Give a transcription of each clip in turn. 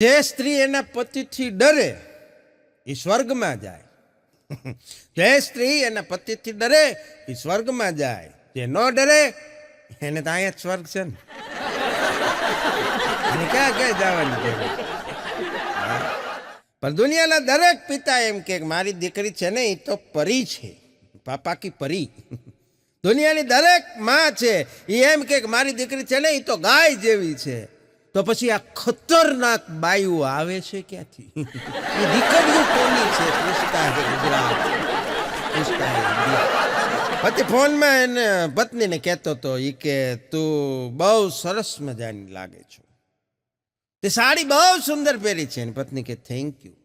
જે સ્ત્રી એના પતિથી ડરે એ સ્વર્ગમાં જાય. જે સ્ત્રી એના પતિથી ડરે એ સ્વર્ગમાં જાય. જે ન ડરે એને તો અહીંયા જ સ્વર્ગ છે ને. એને ક્યાં ક્યાં જવાની જરૂર. પણ દુનિયાના દરેક પિતા એમ કે મારી દીકરી છે ને એ તો પરી છે, પાપા કી પરી. દુનિયાની દરેક માં છે એ એમ કે મારી દીકરી છે ને એ તો ગાય જેવી છે. તો પછી આ ખતરનાક બાયુ આવે છે ક્યાંથી? એ દીકરીઓ કોની છે? પૂછતા હે ગુજરાત, પૂછતા હે ઇન્ડિયા. પછી ફોનમાં એને પત્નીને કહેતો હતો એ કે તું બહુ સરસ મજાની લાગે છો, તે સાડી બહુ સુંદર પહેરી છે. એની પત્ની કે થેન્ક યુ.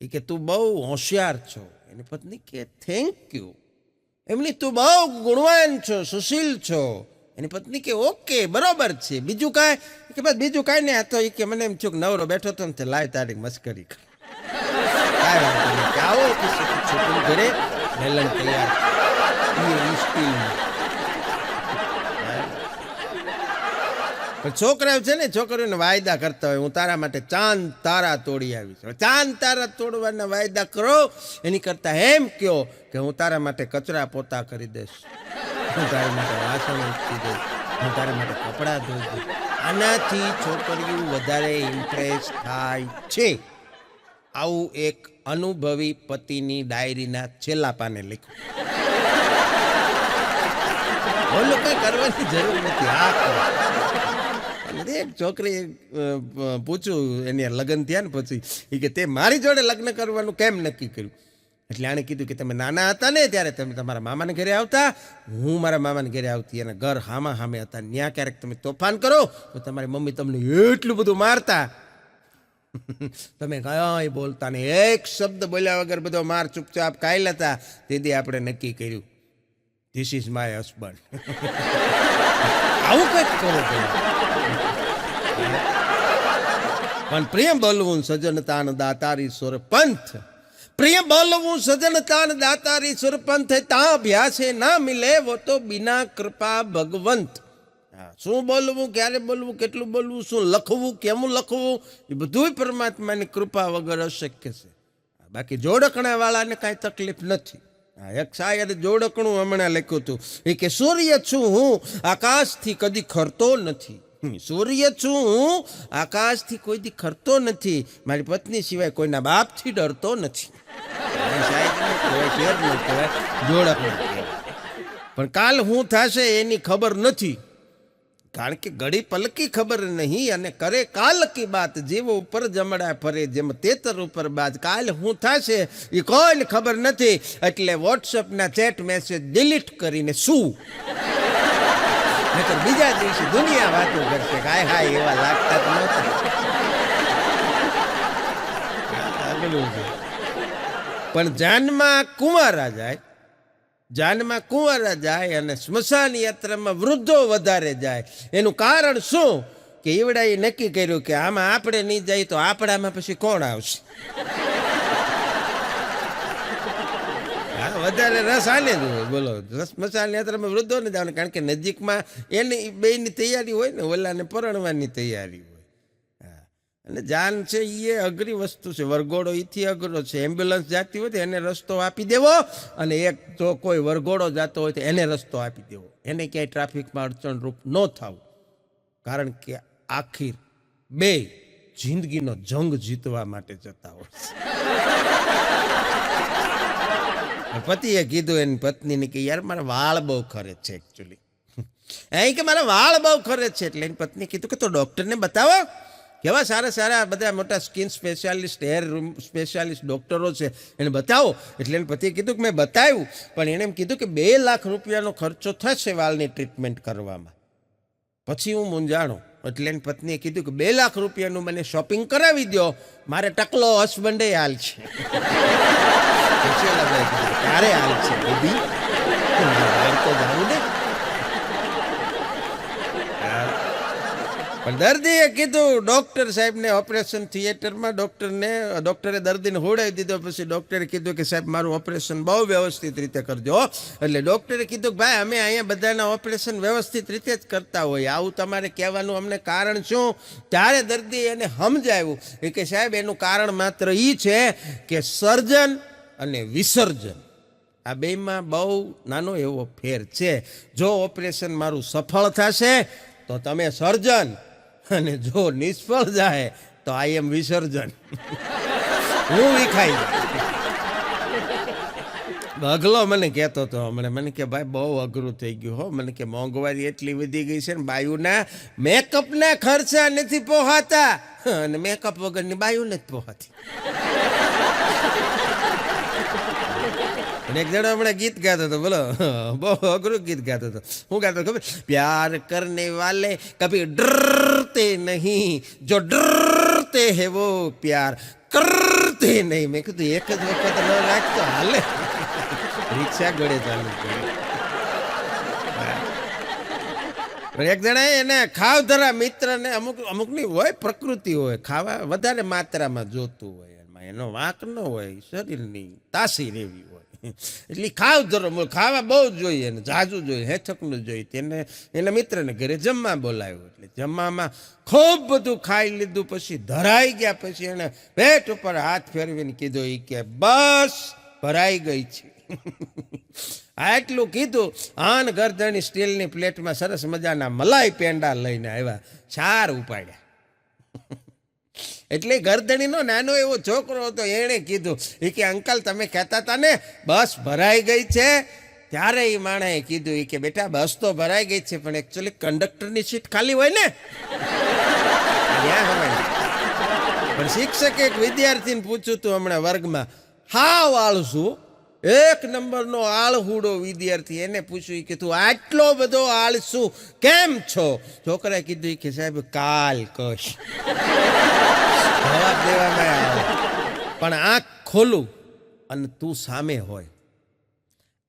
એ કે તું બહુ હોશિયાર છો. એની પત્ની કે થેન્ક યુ. એમની તું બહુ ગુણવાન છો, સુશીલ છો. એની પત્ની કે ઓકે બરોબર છે. બીજું કાંઈ? કે બસ બીજું કાંઈ નહીં. આ તો એ કે મને એમ થયું કે નવરો બેઠો હતો ને તે લાય તારી મસ્કરી કર. કાંઈ વાંધો નહીં કે આવો છોકરી ઘરે મેલન તૈયાર પણ છોકરાઓ છે ને, છોકરીઓને વાયદા કરતા હોય હું તારા માટે ચાંદ તારા તોડી આવીશ. ચાંદ તારા તોડવાના વાયદા કરો એની કરતા એમ કહો કે હું તારા માટે કચરા પોતા કરી દઈશ, હું તારી માટે વાસણ ઉચકી દઈશ, હું તારી માટે કપડાં ધોઈ દઈશ. આનાથી છોકરીઓ વધારે ઇમ્પ્રેસ થાય છે. આવું એક અનુભવી પતિની ડાયરીના છેલ્લા પાને લખ્યું. બોલો કઈ કરવાની જરૂર નથી. આ એક છોકરી પૂછ્યું એને લગ્ન થયા ને પછી એ કે તે મારી જોડે લગ્ન કરવાનું કેમ નક્કી કર્યું? એટલે આણે કીધું કે તમે નાના હતા ને ત્યારે તમે તમારા મામાને ઘરે આવતા, હું મારા મામાને ઘરે આવતી, અને ઘર હામા હામે હતા. ત્યાં ક્યારેક તમે તોફાન કરો તો તમારી મમ્મી તમને એટલું બધું મારતા, તમે કઈ બોલતા ને એક શબ્દ બોલ્યા વગર બધો માર ચૂપચાપ ખાઈ લેતા. તેથી આપણે નક્કી કર્યું ધીસ ઇઝ માય હસબન્ડ. આવું કંઈક કરો પણ પ્રિય બોલવું સજનતાન દાતારી સુરપંથ, પ્રિય બોલવું સજનતાન દાતારી સુરપંથ, તા અભ્યાસે ના મિલે વો તો બિના કૃપા ભગવંત. શું બોલવું, ક્યારે બોલવું, કેટલું બોલવું, શું લખવું, કેવું લખવું, એ બધું પરમાત્માની કૃપા વગર અશક્ય છે. બાકી જોડકણા વાળાને કાંઈ તકલીફ નથી. એક શાયદ જોડકણું હમણાં લખ્યું હતું એ કે સૂર્ય છું હું આકાશથી કદી ખરતો નથી. સૂર્ય છું હું આકાશથી કોઈ દી ખરતો નથી, મારી પત્ની સિવાય કોઈના બાપથી ડરતો નથી. પણ કાલ હું થશે એની ખબર નથી, કારણ કે ઘડી પલકી ખબર નહીં અને કરે કાલ કી બાત. જેવો ઉપર જમડા ફરે જેમ તેતર ઉપર બાજ. કાલ હું થશે એ કોઈને ખબર નથી, એટલે વોટ્સઅપના ચેટ મેસેજ ડિલીટ કરીને શું નકર બીજા દિવસે દુનિયા વાતો કરશે કે હાય હાય એવા લાગતા તો નહોતા. પણ જાનમાં કુંવારા જાય, જાનમાં કુંવારા જાય અને સ્મશાન યાત્રામાં વૃદ્ધો વધારે જાય. એનું કારણ શું કે એવડાએ નક્કી કર્યું કે આમાં આપણે નહીં જાય તો આપણામાં પછી કોણ આવશે? વધારે રસ આને જ હોય. બોલો, સ્મશાન યાત્રામાં વૃદ્ધો ને જવાનું, કારણ કે નજીકમાં એની બેની તૈયારી હોય ને, ઓલાને પરણવાની તૈયારી હોય. અને જાન છે એ અઘરી વસ્તુ છે. વરઘોડો એથી અઘરો છે. એમ્બ્યુલન્સ જતી હોય તો એને રસ્તો આપી દેવો, અને એક જો કોઈ વરઘોડો જતો હોય તો એને રસ્તો આપી દેવો. એને ક્યાંય ટ્રાફિકમાં અડચણરૂપ ન થવું, કારણ કે આખીર બે જિંદગીનો જંગ જીતવા માટે જતા હોય છે. પતિએ કીધું એની પત્નીને કે યાર મારા વાળ બહુ ખરે છે એકચ્યુઅલી. અહીં કે મારા વાળ બહુ ખરે છે. એટલે એની પત્નીએ કીધું કે તો ડૉક્ટરને બતાવો. કેવા સારા સારા બધા મોટા સ્કિન સ્પેશિયાલિસ્ટ, હેર સ્પેશિયાલિસ્ટ ડૉક્ટરો છે, એને બતાવો. એટલે એને પતિએ કીધું કે મેં બતાવ્યું, પણ એણે એમ કીધું કે 2 લાખ રૂપિયાનો ખર્ચો થશે વાળની ટ્રીટમેન્ટ કરવામાં. પછી હું મૂંઝાણો. એટલે એની પત્નીએ કીધું કે 2 લાખ રૂપિયાનું મને શોપિંગ કરાવી દો, મારે ટકલો હસબન્ડે હાલ છે. ક્યારે હાલ છે બેબી? તો જાવું ને. પણ દર્દીએ કીધું ડૉક્ટર સાહેબને ઓપરેશન થિયેટરમાં ડૉક્ટરે દર્દીને હોડાવી દીધો. પછી ડૉક્ટરે કીધું કે સાહેબ મારું ઓપરેશન બહુ વ્યવસ્થિત રીતે કરજો. એટલે ડૉક્ટરે કીધું કે ભાઈ અમે અહીંયા બધાના ઓપરેશન વ્યવસ્થિત રીતે જ કરતા હોઈએ, આવું તમારે કહેવાનું અમને કારણ શું? ત્યારે દર્દીએ એને સમજાવ્યું કે સાહેબ એનું કારણ માત્ર એ છે કે સર્જન અને વિસર્જન આ બેમાં બહુ નાનો એવો ફેર છે. જો ઓપરેશન મારું સફળ થશે તો તમે સર્જન, અને જો નિષ્ફળ જાય તો આઈ એમ વિસર્જન. હું વિખાઈ અગલો મને કહેતો હતો હમણાં, મને કે ભાઈ બહુ અઘરું થઈ ગયું હો, મને કે મોંઘવારી એટલી વધી ગઈ છે ને બાયુના મેકઅપના ખર્ચા નથી પોહાતા, અને મેકઅપ વગરની બાયુ નથી પોહાતી. એક જણો હમણાં ગીત ગાતો હતો, બોલો બહુ અઘરું ગીત ગાતો હતો. શું ગાતો ખબર? પ્યાર કરને વાલે કભી ડરતે નહીં, જો ડરતે હે વો પ્યાર કરતે નહીં. મેં કીધું એક જ વખત ન રાખતો હાલે, રિક્ષા ગળે ચાલુ કરી. એક જણા એને ખાવધરા મિત્રને અમુકની હોય પ્રકૃતિ હોય, ખાવા વધારે માત્રામાં જોતું હોય, એમાં એનો વાંક ન હોય, શરીરની તાસી રહેવી હોય, એટલે ખાવધરો ખાવા બહુ જોઈએ ને જાજુ જોઈએ, હેઠકનું જોઈએ. તેને એના મિત્રને ઘરે જમવા બોલાવ્યો. એટલે જમવામાં ખૂબ બધું ખાઈ લીધું, પછી ધરાઈ ગયા. પછી એને પેટ ઉપર હાથ ફેરવીને કીધું કે બસ ભરાઈ ગઈ છે. આટલું કીધું, આન ગરદણી સ્ટીલની પ્લેટમાં સરસ મજાના મલાઈ પેંડા લઈને આવ્યા, 4 ઉપાડ્યા. એટલે ગરદણીનો નાનો એવો છોકરો હતો, એણે કીધું કે અંકલ તમે કહેતા હતા ને બસ ભરાઈ ગઈ છે, ત્યારે એ માણસે કીધું કે બેટા બસ તો ભરાઈ ગઈ છે, પણ એકચ્યુઅલી કંડક્ટરની સીટ ખાલી હોય ને. પણ શિક્ષકે એક વિદ્યાર્થીને પૂછ્યું હતું હમણાં વર્ગમાં, હાવ આળસુ, 1 નંબરનો આળહુડો વિદ્યાર્થી, એને પૂછ્યું કે તું આટલો બધો આળસુ કેમ છો? છોકરાએ કીધું કે સાહેબ કાલ કશ. જવાબ દેવામાં આવે, પણ આંખ ખોલું અને તું સામે હોય,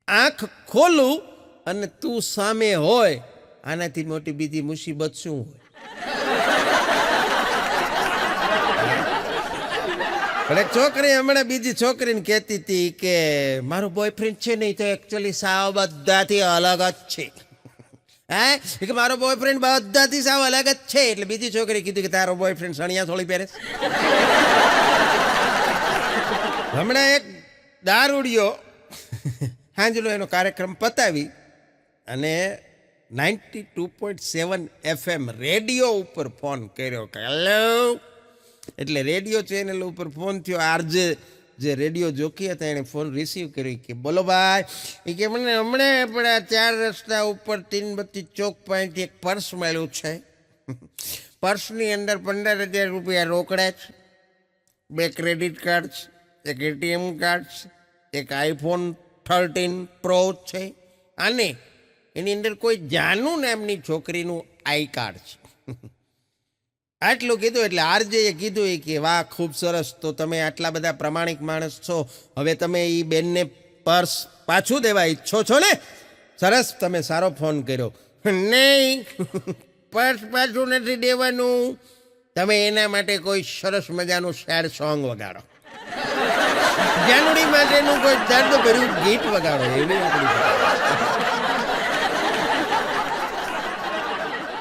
આંખ ખોલું અને તું સામે હોય, આનાથી મોટી બીજી મુસીબત શું હોય? પણ એક છોકરી હમણાં બીજી છોકરીને કહેતી હતી કે મારો બોયફ્રેન્ડ છે નહીં તો એકચ્યુઅલી સાવ બધાથી અલગ જ છે. હે કે મારો બોયફ્રેન્ડ બધાથી સાવ અલગ જ છે. એટલે બીજી છોકરી કીધું કે તારો બોયફ્રેન્ડ સણિયા થોડી પહેરે. હમણાં એક દારૂડિયો હાંજલો એનો કાર્યક્રમ પતાવી અને 92.7 FM રેડિયો ઉપર ફોન કર્યો કે હેલો. એટલે રેડિયો ચેનલ ઉપર ફોન થયો. આરજે જે રેડિયો જોકી હતા એણે ફોન રિસીવ કર્યો કે બોલો ભાઈ, એ કે મને હમણાં આપણા 4 રસ્તા ઉપર 332 ચોક પાસેથી એક પર્સ મળ્યું છે. પર્સની અંદર 15,000 રૂપિયા રોકડા છે, 2 ક્રેડિટ કાર્ડ છે, એક એટીએમ કાર્ડ છે, એક આઈફોન 13 પ્રો છે, અને એની અંદર કોઈ જાનુ નામની છોકરીનું આઈ કાર્ડ છે. આટલું કીધું એટલે આરજેએ કીધું કે વાહ ખૂબ સરસ, તો તમે આટલા બધા પ્રમાણિક માણસ છો, હવે તમે એ બેનને પર્સ પાછું દેવા ઈચ્છો છો ને? સરસ, તમે સારો ફોન કર્યો. નહીં, પર્સ પાછું નથી દેવાનું, તમે એના માટે કોઈ સરસ મજાનું સેડ સોંગ વગાડો, જાનુડી માટેનું કોઈ દર્દ ભર્યું ગીત વગાડો, એવી આપણી.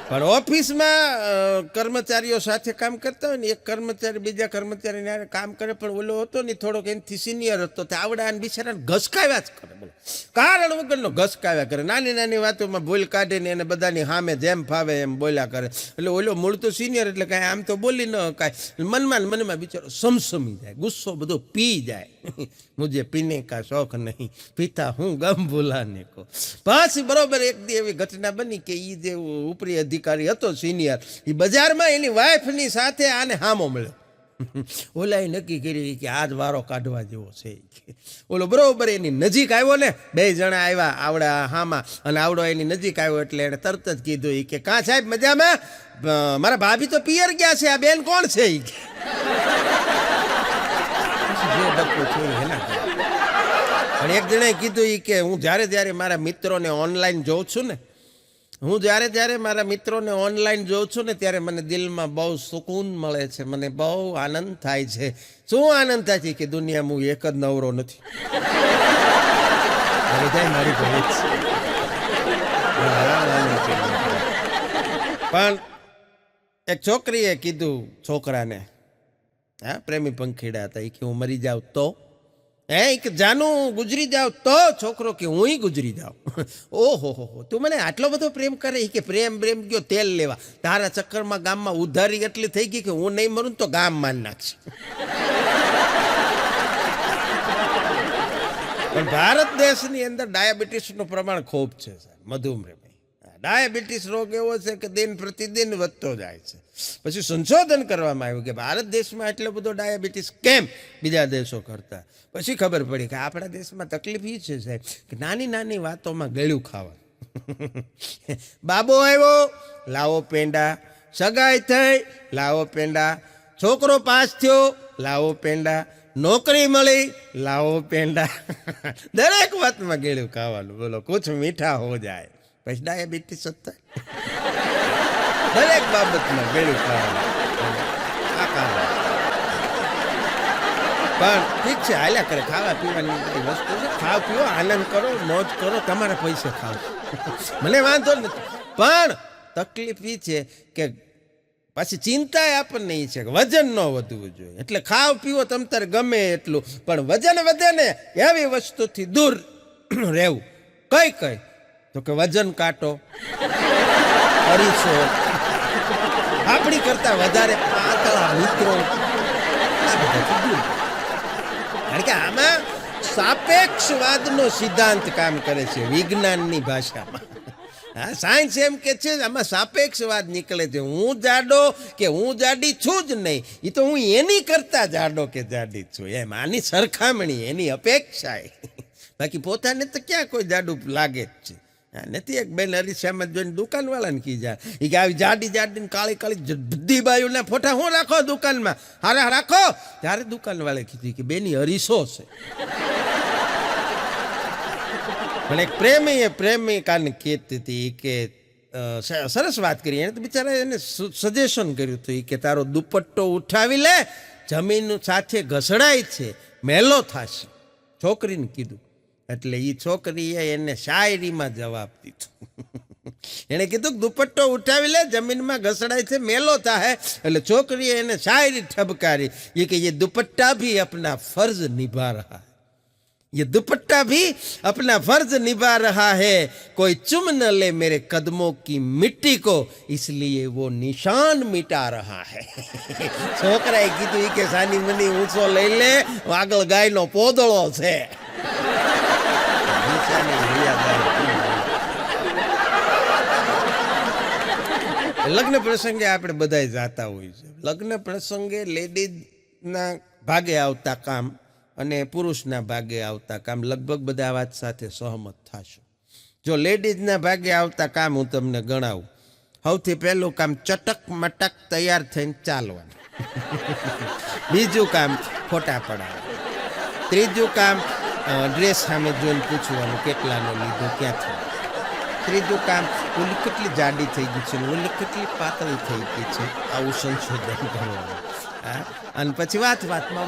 પણ ઓફિસમાં કર્મચારીઓ સાથે કામ કરતા હોય ને, એક કર્મચારી બીજા કર્મચારીને કામ કરે, પણ ઓલો હતો ને થોડોક એનાથી સિનિયર હતો, તે આવડાને બિચારાને ઘસકાવ્યા જ કરે, બોલો કારણ વગરનો ઘસકાવ્યા કરે, નાની નાની વાતોમાં ભૂલ કાઢીને એને બધાની સામે જેમ ફાવે એમ બોલ્યા કરે. એટલે ઓલો મૂળ તો સિનિયર એટલે કાંઈ આમ તો બોલી ન કાંઈ, મનમાં બિચારો સમસમી જાય, ગુસ્સો બધો પી જાય. મુજે પીને કા શોખ નહીં, પીતા હું ગમ ભૂલાને કો. પાછી બરોબર એક દી એવી ઘટના બની કે એ જે ઉપરી અધિકારી હતો સિનિયર, એ બજારમાં એની વાઈફની સાથે આને હામો મળ્યો. ઓલાએ નક્કી કર્યું કે આજ વારો કાઢવા જેવો છે. ઓલો બરોબર એની નજીક આવ્યો ને, 2 જણા આવ્યા આવડા હામાં, અને આવડો એની નજીક આવ્યો એટલે એને તરત જ કીધું કે કાં સાહેબ મજામાં? મારા ભાભી તો પિયર ગયા છે, આ બેન કોણ છે? પણ એક જણાએ કીધું કે હું જ્યારે મારા મિત્રોને ઓનલાઈન જોઉં છું ને, હું જ્યારે મારા મિત્રોને ઓનલાઈન જોઉં છું ને ત્યારે મને દિલમાં બહુ સુકૂન મળે છે, મને બહુ આનંદ થાય છે. શું આનંદ થાય છે કે દુનિયામાં હું એક જ નવરો નથી, બધા મારી ઘરે જ છે. પણ એક છોકરીએ કીધું છોકરાને, હા પ્રેમી પંખીડા હતા, એ કે હું મરી જાઉં તો, કે જાનું ગુજરી જાવ તો, છોકરો કે હું ગુજરી જાઉં. ઓહો હો, તું મને આટલો બધો પ્રેમ કરે? કે પ્રેમ ગયો તેલ લેવા, તારા ચક્કરમાં ગામમાં ઉધારી એટલી થઈ ગઈ કે હું નહીં મરું તો ગામ માન નાખશે. પણ ભારત દેશની અંદર ડાયાબિટીસનું પ્રમાણ ખૂબ છે સાહેબ, મધુમેહ. ડાયાબિટીસ રોગ એવો છે કે દિન પ્રતિદિન વધતો જાય છે. પછી સંશોધન કરવામાં આવ્યું કે ભારત દેશમાં એટલો બધો ડાયાબિટીસ કેમ બીજા દેશો કરતા. પછી ખબર પડી કે આપણા દેશમાં તકલીફ એ છે સાહેબ કે નાની નાની વાતોમાં ગળ્યું ખાવા. બાબો આવ્યો, લાવો પેંડા. સગાઈ થઈ, લાવો પેંડા. છોકરો પાસ થયો, લાવો પેંડા. નોકરી મળી, લાવો પેંડા. દરેક વાતમાં ગળ્યું ખાવાનું. બોલો, કુછ મીઠા હો જાય પછી ડાયાબિટીસ જ થાય. દરેક બાબતમાં ગળ્યું ખાવાનું. પણ ઠીક છે, હાલ્યા કરે, ખાવા પીવાની બધી વસ્તુ છે. ખાવ પીવો, આનંદ કરો, મોજ કરો, તમારા પૈસે ખાવ, મને વાંધો નથી. પણ તકલીફ એ છે કે પાછી ચિંતા આપણને એ છે કે વજન ન વધવું જોઈએ. એટલે ખાવ પીવો તમ તારે ગમે એટલું, પણ વજન વધે ને એવી વસ્તુથી દૂર રહેવું. કઈ તો કે વજન કાંટો, અરીસો, આપણી કરતા વધારે પાતળા મિત્રો, આ બધાથી દૂર. કારણ કે આમાં સાપેક્ષવાદનો સિદ્ધાંત કામ કરે છે વિજ્ઞાનની ભાષામાં. હા, સાયન્સ એમ કે છે આમાં સાપેક્ષવાદ નીકળે છે. હું જાડો કે હું જાડી છું જ નહીં, એ તો હું એની કરતા જાડો કે જાડી છું એમ. આની સરખામણી, એની અપેક્ષા. બાકી પોતાને તો ક્યાં કોઈ જાડું લાગે જ છે. નથી એક બેન અરીસામાં જોઈને દુકાનવાળાને કી જાય, એ કે આવી જાડી જાડીને કાળી કાળી બધી બાયુના ફોટા હું રાખો દુકાનમાં, હારા રાખો. ત્યારે દુકાનવાળે કીધું કે બેની અરીસો છે. પણ એક પ્રેમિકાને કહેતી હતી કે સરસ વાત કરી, એને તો બિચારા એને સજેશન કર્યું હતું કે તારો દુપટ્ટો ઉઠાવી લે, જમીન સાથે ઘસડાય છે, મેલો થશે. છોકરીને કીધું. એટલે એ છોકરીએ એને શાયરીમાં જવાબ દીધો. એને કીધું કે દુપટ્ટો ઉઠાવી લે, જમીનમાં ઘસડાય છે, મેલો થાય. એટલે છોકરીએ એને શાયરી ઠબકારી, એ કે ये दुपट्टा भी अपना फर्ज निभा रहा है, ये दुपट्टा भी अपना फर्ज निभा रहा है, कोई चुम न ले मेरे कदमों की मिट्टी को, इसलिए वो निशान मिटा रहा है. છોકરાએ કીધું કે સાની મની ઊંચો લઈ લે, આગળ ગાયનો પોદળો છે. લગ્ન પ્રસંગે આપણે બધા જાતા હોય છે. લગ્ન પ્રસંગે લેડીઝના ભાગે આવતા કામ અને પુરુષના ભાગે આવતા કામ લગભગ બધા વાત સાથે સહમત થશો. જો લેડીઝના ભાગે આવતા કામ હું તમને ગણાવું. સૌથી પહેલું કામ ચટક મટક તૈયાર થઈને ચાલવાનું. બીજું કામ ફોટા પડાવવા. ત્રીજું કામ ડ્રેસ સામે જોઈને પૂછવાનું કેટલાનો લીધો, ક્યાંથી. ત્રીજું કામ ઓલી કેટલી જાડી થઈ ગઈ છે, ઓલી કેટલી પાતળી થઈ ગઈ છે, આવું સંશોધન કરવાનું. અને પછી વાતમાં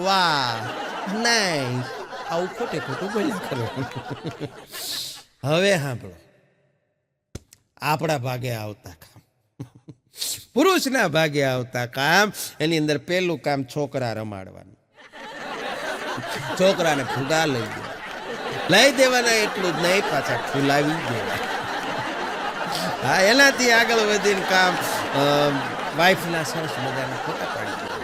વાહ નહીં, આવું ખોટું બોલ્યા કરવાનું. હવે સાંભળો, આપણા ભાગે આવતા કામ, પુરુષના ભાગે આવતા કામ. એની અંદર પહેલું કામ છોકરા રમાડવાનું. છોકરાને ફુગા લઈ દેવાના, એટલું જ નહીં, પાછા ફૂલાવી દેવા. હા, એનાથી આગળ વધીને કામ વાઈફના સરસ મજાના ફોટા પાડી દેવા.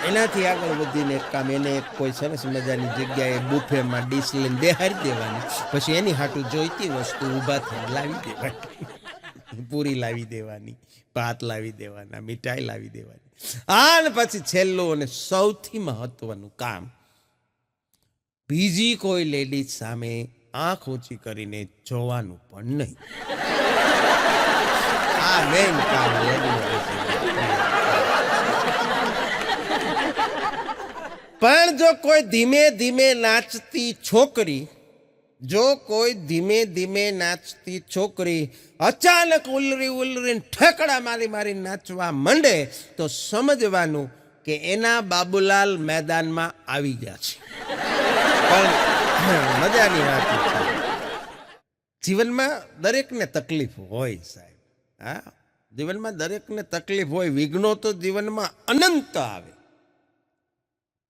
એનાથી આગળ વધીને એક કામ, એને કોઈ સરસ મજાની જગ્યાએ બુફેમાં ડીશ લઈને બેહારી દેવાની. પછી એની હાટું જોઈતી વસ્તુ ઊભા થઈને લાવી દેવાની. પૂરી લાવી દેવાની, ભાત લાવી દેવાના, મીઠાઈ લાવી દેવાની. અને પછી છેલ્લું અને સૌથી મહત્વનું કામ, બીજી કોઈ લેડીઝ સામે આંખ ઊંચી કરીને જોવાનું પણ નહીં. આ મેન કામ. પણ જો કોઈ ધીમે ધીમે નાચતી છોકરી જો કોઈ ધીમે ધીમે નાચતી છોકરી અચાનક ઉલરી ઉલરીને ઠેકડા મારી મારી નાચવા માંડે તો સમજવાનું કે એના બાબુલાલ મેદાનમાં આવી ગયા છે. પણ મજાની વાત છે, જીવનમાં દરેકને તકલીફ હોય સાહેબ. હા, જીવનમાં દરેકને તકલીફ હોય. વિઘ્નો તો જીવનમાં અનંત આવે.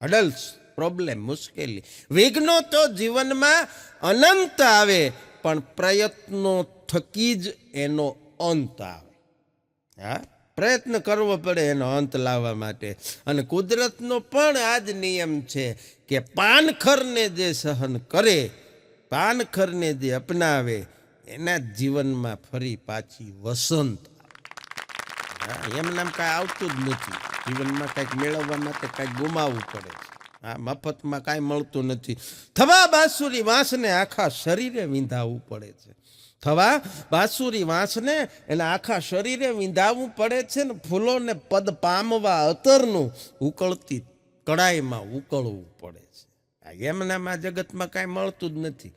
અડલ્ટ પ્રોબ્લેમ, મુશ્કેલી, વિઘ્નો તો જીવનમાં અનંત આવે, પણ પ્રયત્નો થકી જ એનો અંત આવે. હા, પ્રયત્ન કરવો પડે એનો અંત લાવવા માટે. અને કુદરતનો પણ આ જ નિયમ છે કે પાનખરને જે સહન કરે, પાનખરને જે અપનાવે, એના જીવનમાં ફરી પાછી વસંત આવે. એમ નામ કાંઈ આવતું જ નથી. જીવનમાં કાંઈક મેળવવા માટે કાંઈક ગુમાવવું પડે છે. હા, મફતમાં કાંઈ મળતું નથી. થવા બાંસુરી વાંસને આખા શરીરે વિંધાવવું પડે છે. થવા બાંસુરી વાંસને એના આખા શરીરે વિંધાવવું પડે છે ને ફૂલોને પદ પામવા અતરનું ઉકળતી કડાઈમાં ઉકળવું પડે છે. એમ નામ આ જગતમાં કાંઈ મળતું જ નથી.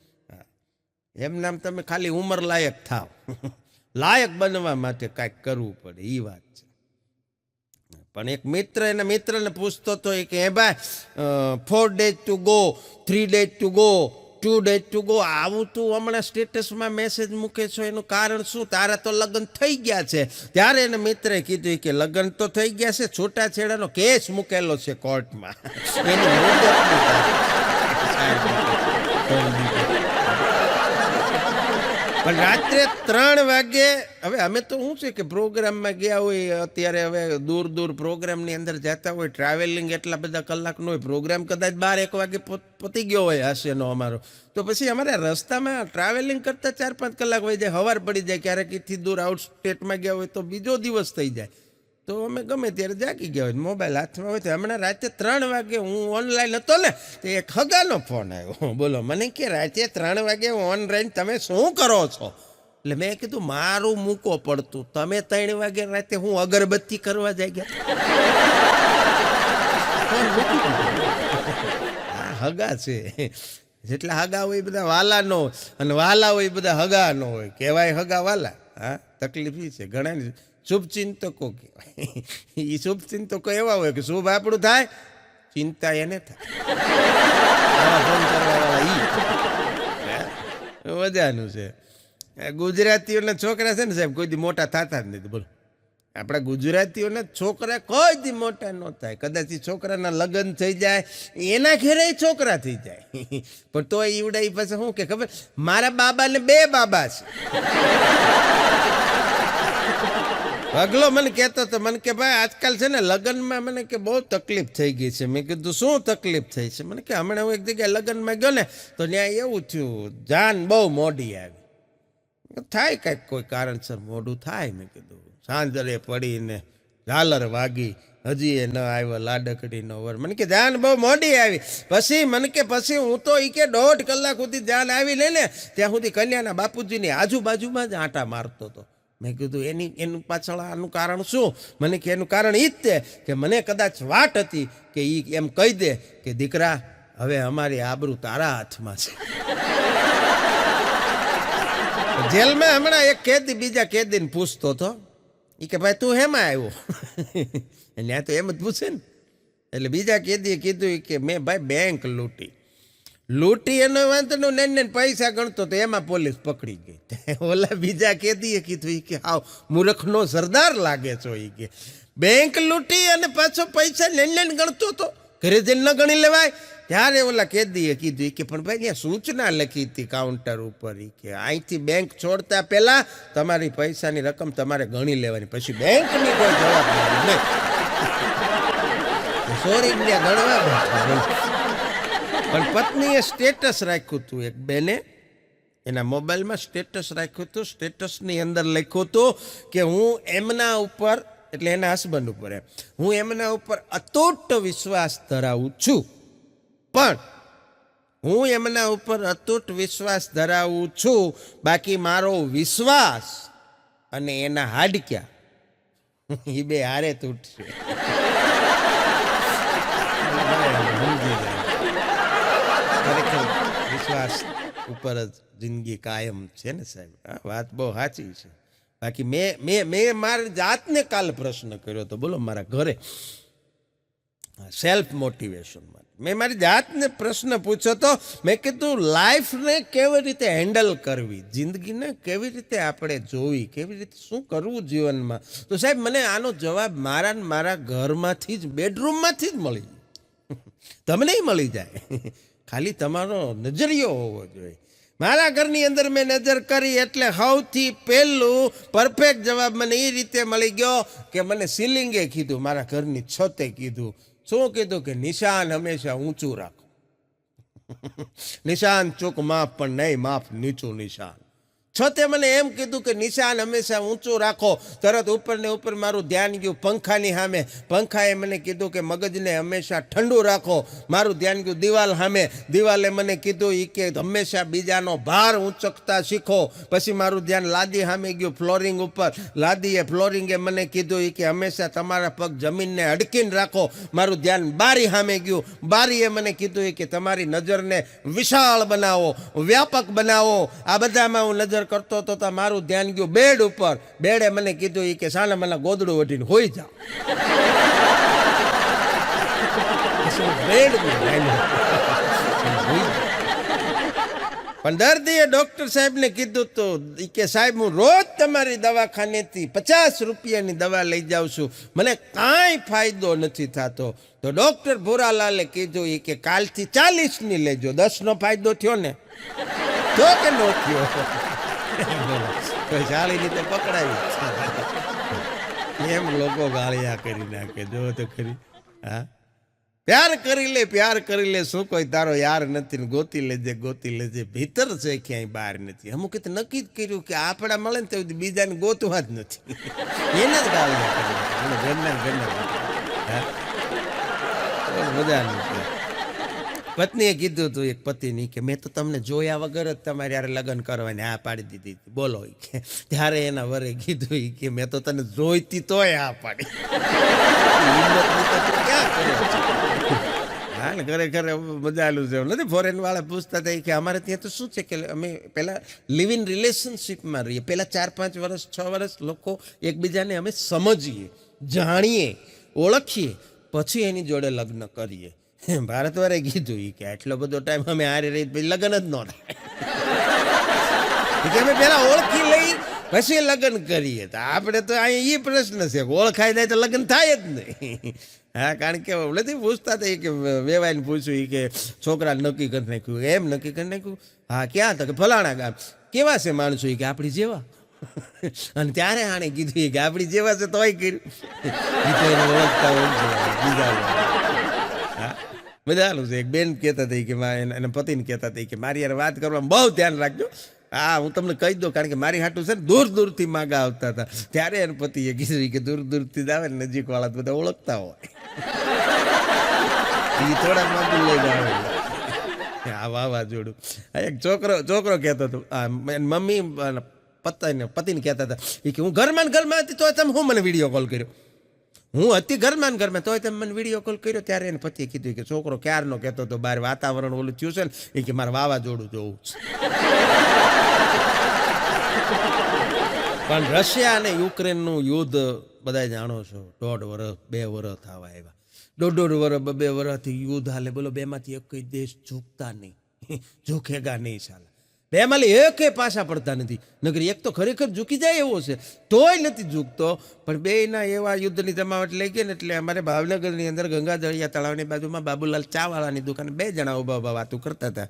એમ નામ તમે ખાલી ઉંમર લાયક થાવ, લાયક બનવા માટે કાંઈક કરવું પડે, એ વાત છે. પણ એક મિત્ર એના મિત્રને પૂછતો હતો કે હે ભાઈ 4 days to go, 3 days to go, 2 days to go, આવું તું હમણાં સ્ટેટસમાં મેસેજ મૂકે છો, એનું કારણ શું? તારા તો લગ્ન થઈ ગયા છે. ત્યારે એને મિત્રે કીધું કે લગ્ન તો થઈ ગયા છે, છૂટાછેડાનો કેસ મૂકેલો છે કોર્ટમાં. એની મુદત પણ રાત્રે 3 વાગે, હવે અમે તો શું છે કે પ્રોગ્રામમાં ગયા હોય, અત્યારે હવે દૂર દૂર પ્રોગ્રામની અંદર જતા હોય, ટ્રાવેલિંગ એટલા બધા કલાકનો હોય, પ્રોગ્રામ કદાચ 12-1 વાગે પતી ગયો હોય હશેનો અમારો, તો પછી અમારે રસ્તામાં ટ્રાવેલિંગ કરતાં 4-5 કલાક હોય જાય, સવાર પડી જાય. ક્યારેક એથી દૂર આઉટ સ્ટેટમાં ગયા હોય તો બીજો દિવસ થઈ જાય. તો અમે ગમે ત્યારે જાગી ગયા હોય, મોબાઈલ હાથમાં હોય. તો હમણાં રાતે 3 વાગે હું ઓનલાઈન હતો ને, તો એક હગાનો ફોન આવ્યો. બોલો, મને કે રાતે 3 વાગે ઓનલાઈન તમે શું કરો છો? એટલે મેં કીધું મારું મૂકો પડતું, તમે 3 વાગે રાતે હું અગરબત્તી કરવા જઈ ગયા? હા, હગા છે. જેટલા હગા હોય બધા વાલા નો, અને વાલા હોય બધા હગા નો હોય. કહેવાય હગા વાલા. હા, તકલીફ એ છે. ઘણા શુભચિંતકો કહેવાય. એ શુભચિંતકો એવા હોય કે શુભ આપણું થાય, ચિંતા એને થાય. ફોન કરવાવાળા મજાનું છે. ગુજરાતીઓના છોકરા છે ને સાહેબ, કોઈ દી મોટા થતા જ નથી. બોલો, આપણા ગુજરાતીઓના છોકરા કોઈ દી મોટા ન થાય. કદાચ એ છોકરાના લગ્ન થઈ જાય, એના ઘેરે છોકરા થઈ જાય, પણ તો ઈવડા એ પાસે શું કે ખબર, મારા બાબાને 2 બાબા છે. અગલો મને કહેતો હતો, મને કે ભાઈ આજકાલ છે ને લગ્નમાં મને કે બહુ તકલીફ થઈ ગઈ છે. મેં કીધું શું તકલીફ થઈ છે? મને કે હમણાં હું એક જગ્યાએ લગ્નમાં ગયો ને, તો ત્યાં એવું થયું, જાન બહુ મોડી આવી. થાય કાંઈક કોઈ કારણસર મોડું થાય. મેં કીધું સાંજરે પડીને ઝાલર વાગી, હજી એ ન આવ્યો લાડકડીનો વર. મને કે જાન બહુ મોડી આવી. પછી મને કે પછી હું તો એ કે 1.5 કલાક સુધી જાન આવી ને ત્યાં સુધી કન્યાના બાપુજીની આજુબાજુમાં જ આંટા મારતો હતો. મેં કીધું એનું પાછળ આનું કારણ શું? મને કે એનું કારણ એ જ તે કે મને કદાચ વાટ હતી કે એ એમ કહી દે કે દીકરા, હવે અમારી આબરૂ તારા હાથમાં છે. જેલમાં હમણાં એક કેદી બીજા કેદીને પૂછતો હતો, એ કે ભાઈ તું હેમાં આવ્યો? એટલે આ તો એમ જ પૂછે ને. એટલે બીજા કેદીએ કીધું કે મેં ભાઈ બેંક લૂંટી એનો વાંધો ને પૈસા ગણતો તો એમાં પોલીસ પકડી ગઈ. ઓલા બીજા કેદીએ કીધું કે હાવ મૂર્ખનો સરદાર લાગે છો. એ કે બેંક લૂંટી અને પાછો પૈસા નેન ગણતો હતો, ઘરે જઈને ન ગણી લેવાય? ત્યારે ઓલા કેદીએ કીધું કે પણ ભાઈ ત્યાં સૂચના લખી હતી કાઉન્ટર ઉપર, કે અહીંથી બેંક છોડતા પહેલા તમારી પૈસાની રકમ તમારે ગણી લેવાની, પછી બેંકની કોઈ જવાબદારી નહીં. સોરી ગણવા પણ પત્નીએ સ્ટેટસ રાખ્યું હતું. એક બેને એના મોબાઈલમાં સ્ટેટસ રાખ્યું હતું. સ્ટેટસની અંદર લખ્યું હતું કે હું એમના ઉપર, એટલે એના હસબન્ડ ઉપર, હું એમના ઉપર અતૂટ વિશ્વાસ ધરાવું છું, પણ હું એમના ઉપર અતૂટ વિશ્વાસ ધરાવું છું, બાકી મારો વિશ્વાસ અને એના હાડક્યા એ 2 હારે તૂટશે. વિશ્વાસ ઉપર જ જિંદગી કાયમ છે ને સાહેબ. આ વાત બહુ સાચી છે. બાકી મેં મારી જાતને કાલ પ્રશ્ન કર્યો હતો, બોલો, મારા ઘરે સેલ્ફ મોટિવેશન માટે મેં મારી જાતને પ્રશ્ન પૂછ્યો તો. મેં કીધું લાઈફને કેવી રીતે હેન્ડલ કરવી, જિંદગીને કેવી રીતે આપણે જોવી, કેવી રીતે શું કરવું જીવનમાં. તો સાહેબ મને આનો જવાબ મારા ઘરમાંથી જ, બેડરૂમમાંથી જ મળી જાય. તમને મળી જાય, ખાલી તમારો નજરિયો હોવો જોઈએ. મારા ઘરની અંદર મેં નજર કરી એટલે સૌથી પહેલું પરફેક્ટ જવાબ મને એ રીતે મળી ગયો કે મને સીલિંગે કીધું, મારા ઘરની છતે કીધું. શું કીધું? કે નિશાન હંમેશા ઊંચું રાખો. નિશાન ચૂક માફ, પણ નહીં માફ નીચું નિશાન. છતે મને એમ કીધું કે નિશાન હંમેશા ઊંચું રાખો. તરત ઉપર ને ઉપર મારું ધ્યાન ગયું પંખાની સામે. પંખાએ મને કીધું કે મગજને હંમેશા ઠંડુ રાખો. મારું ધ્યાન ગયું દિવાલ સામે. દિવાલે મને કીધું કે હંમેશા બીજાનો ભાર ઊંચકતા શીખો. પછી મારું ધ્યાન લાદી સામે ગયું, ફ્લોરિંગ ઉપર. ફ્લોરિંગે મને કીધું કે હંમેશા તમારા પગ જમીનને અડકીને રાખો. મારું ધ્યાન બારી સામે ગયું. બારીએ મને કીધું કે તમારી નજરને વિશાળ બનાવો, વ્યાપક બનાવો. આ બધામાં હું નજર કરતો તો મારું ધ્યાન ગયું બેડ ઉપર. બેડે મને કીધું કે સાને મને ગોદડું વટીને હોઈ જાઓ. પણ દર્દીએ ડોક્ટર સાહેબને કીધું તો કે સાહેબ હું રોજ તમારી દવાખાનેથી 50 રૂપિયાની દવા લઈ જાઉં છું, મને કાંઈ ફાયદો નથી થતો. તો ડોક્ટર ભૂરાલાલે કીધું કે કાલથી 40ની લેજો. 10નો ફાયદો થયો ને? તો કે નો થયો? 40ની તો પકડાવી. એમ લોકો ગાળિયા કરી નાખે, જો તો ખરી. હા, પ્યાર કરી લે શું કોઈ તારો યાર નથી ને ગોતી લેજે. ભીતર છે, ક્યાંય બહાર નથી. અમુક નક્કી જ કર્યું કે આપણા મળે ને તો બીજાને ગોતવા જ નથી. એને જ ગાળિયા કરી મજા નથી. પત્નીએ કીધું હતું એક પતિની કે મેં તો તમને જોયા વગર જ તમારે યાર લગ્ન કરવાની હા પાડી દીધી. બોલો કે ત્યારે એના વરે કીધું કે મેં તો તને જોઈતી તોય હા પાડી. હા ને, ખરેખર મજાલું છે નથી. ફોરેન વાળા પૂછતા હતા કે અમારે ત્યાં તો શું છે કે અમે પહેલાં લિવ ઇન રિલેશનશીપમાં રહીએ. પહેલાં 4-5 વર્ષ 6 વર્ષ લોકો એકબીજાને અમે સમજીએ, જાણીએ, ઓળખીએ, પછી એની જોડે લગ્ન કરીએ. ભારતવાળાએ કીધું કે આટલો બધો ટાઈમ અમે હારે રહી પછી લગ્ન જ ન થાય. અમે પહેલાં ઓળખી લઈ પછી લગ્ન કરીએ. તો આપણે તો અહીંયા એ પ્રશ્ન છે, ઓળખાઈ જાય તો લગ્ન થાય જ નહીં. હા, કારણ કે નથી પૂછતા હતા કે વેવાઈને પૂછ્યું કે છોકરા નક્કી કરી નાખ્યું. એમ નક્કી કરી નાખ્યું? હા, ક્યાં તો કે ફલાણા ગામ. કેવા છે માણસો? કે આપણી જેવા. અને ત્યારે આણે કીધું કે આપણી જેવા છે તોય કર્યું. ઓળખતા બીજા મજાનું છે. એક બેન કહેતા હતી કે એના પતિને કહેતા હતી કે મારી યાર વાત કરવામાં બહુ ધ્યાન રાખજો. હા, હું તમને કહી દઉં, કારણ કે મારી હાટું છે ને દૂરથી માગા આવતા હતા. ત્યારે એના પતિએ કીધું કે દૂરથી જ આવે ને નજીકવાળા બધા ઓળખતા હોય. એ થોડા માગું લઈને આવે. આ વાવાઝોડું. એક છોકરો કહેતો હતો, મમ્મી પતિને કહેતા હતા કે હું ઘરમાં હતી તો તમે હું મને વિડીયો કોલ કર્યો. હું હતી ઘરમાં તોય તમે મને વિડીયો કોલ કર્યો. ત્યારે એને પતિએ કીધું કે છોકરો ક્યારનો કહેતો હતો બહાર વાતાવરણ ઓલું થયું છે ને એ કે મારે વાવાઝોડું જોવું છે. પણ રશિયા અને યુક્રેનનું યુદ્ધ બધા જાણો છો, 1.5 વર્ષ 2 વર્ષ થવા આવ્યા. 1.5 વર્ષ 2 વર્ષથી યુદ્ધ હાલે. બોલો, બેમાંથી એક દેશ ઝૂકતા નહીં, ઝૂકેગા નહીં. ચાલે બેમાંથી એકે પાછા પડતા નથી. નગર એક તો ખરેખર ઝૂકી જાય એવો છે તોય નથી ઝૂકતો. પણ બેયના એવા યુદ્ધની જમાવટ લઈ ગઈ ને એટલે અમારે ભાવનગરની અંદર ગંગાધરિયા તળાવની બાજુમાં બાબુલાલ ચાવાળાની દુકાને 2 જણા ઊભા વાતો કરતા હતા.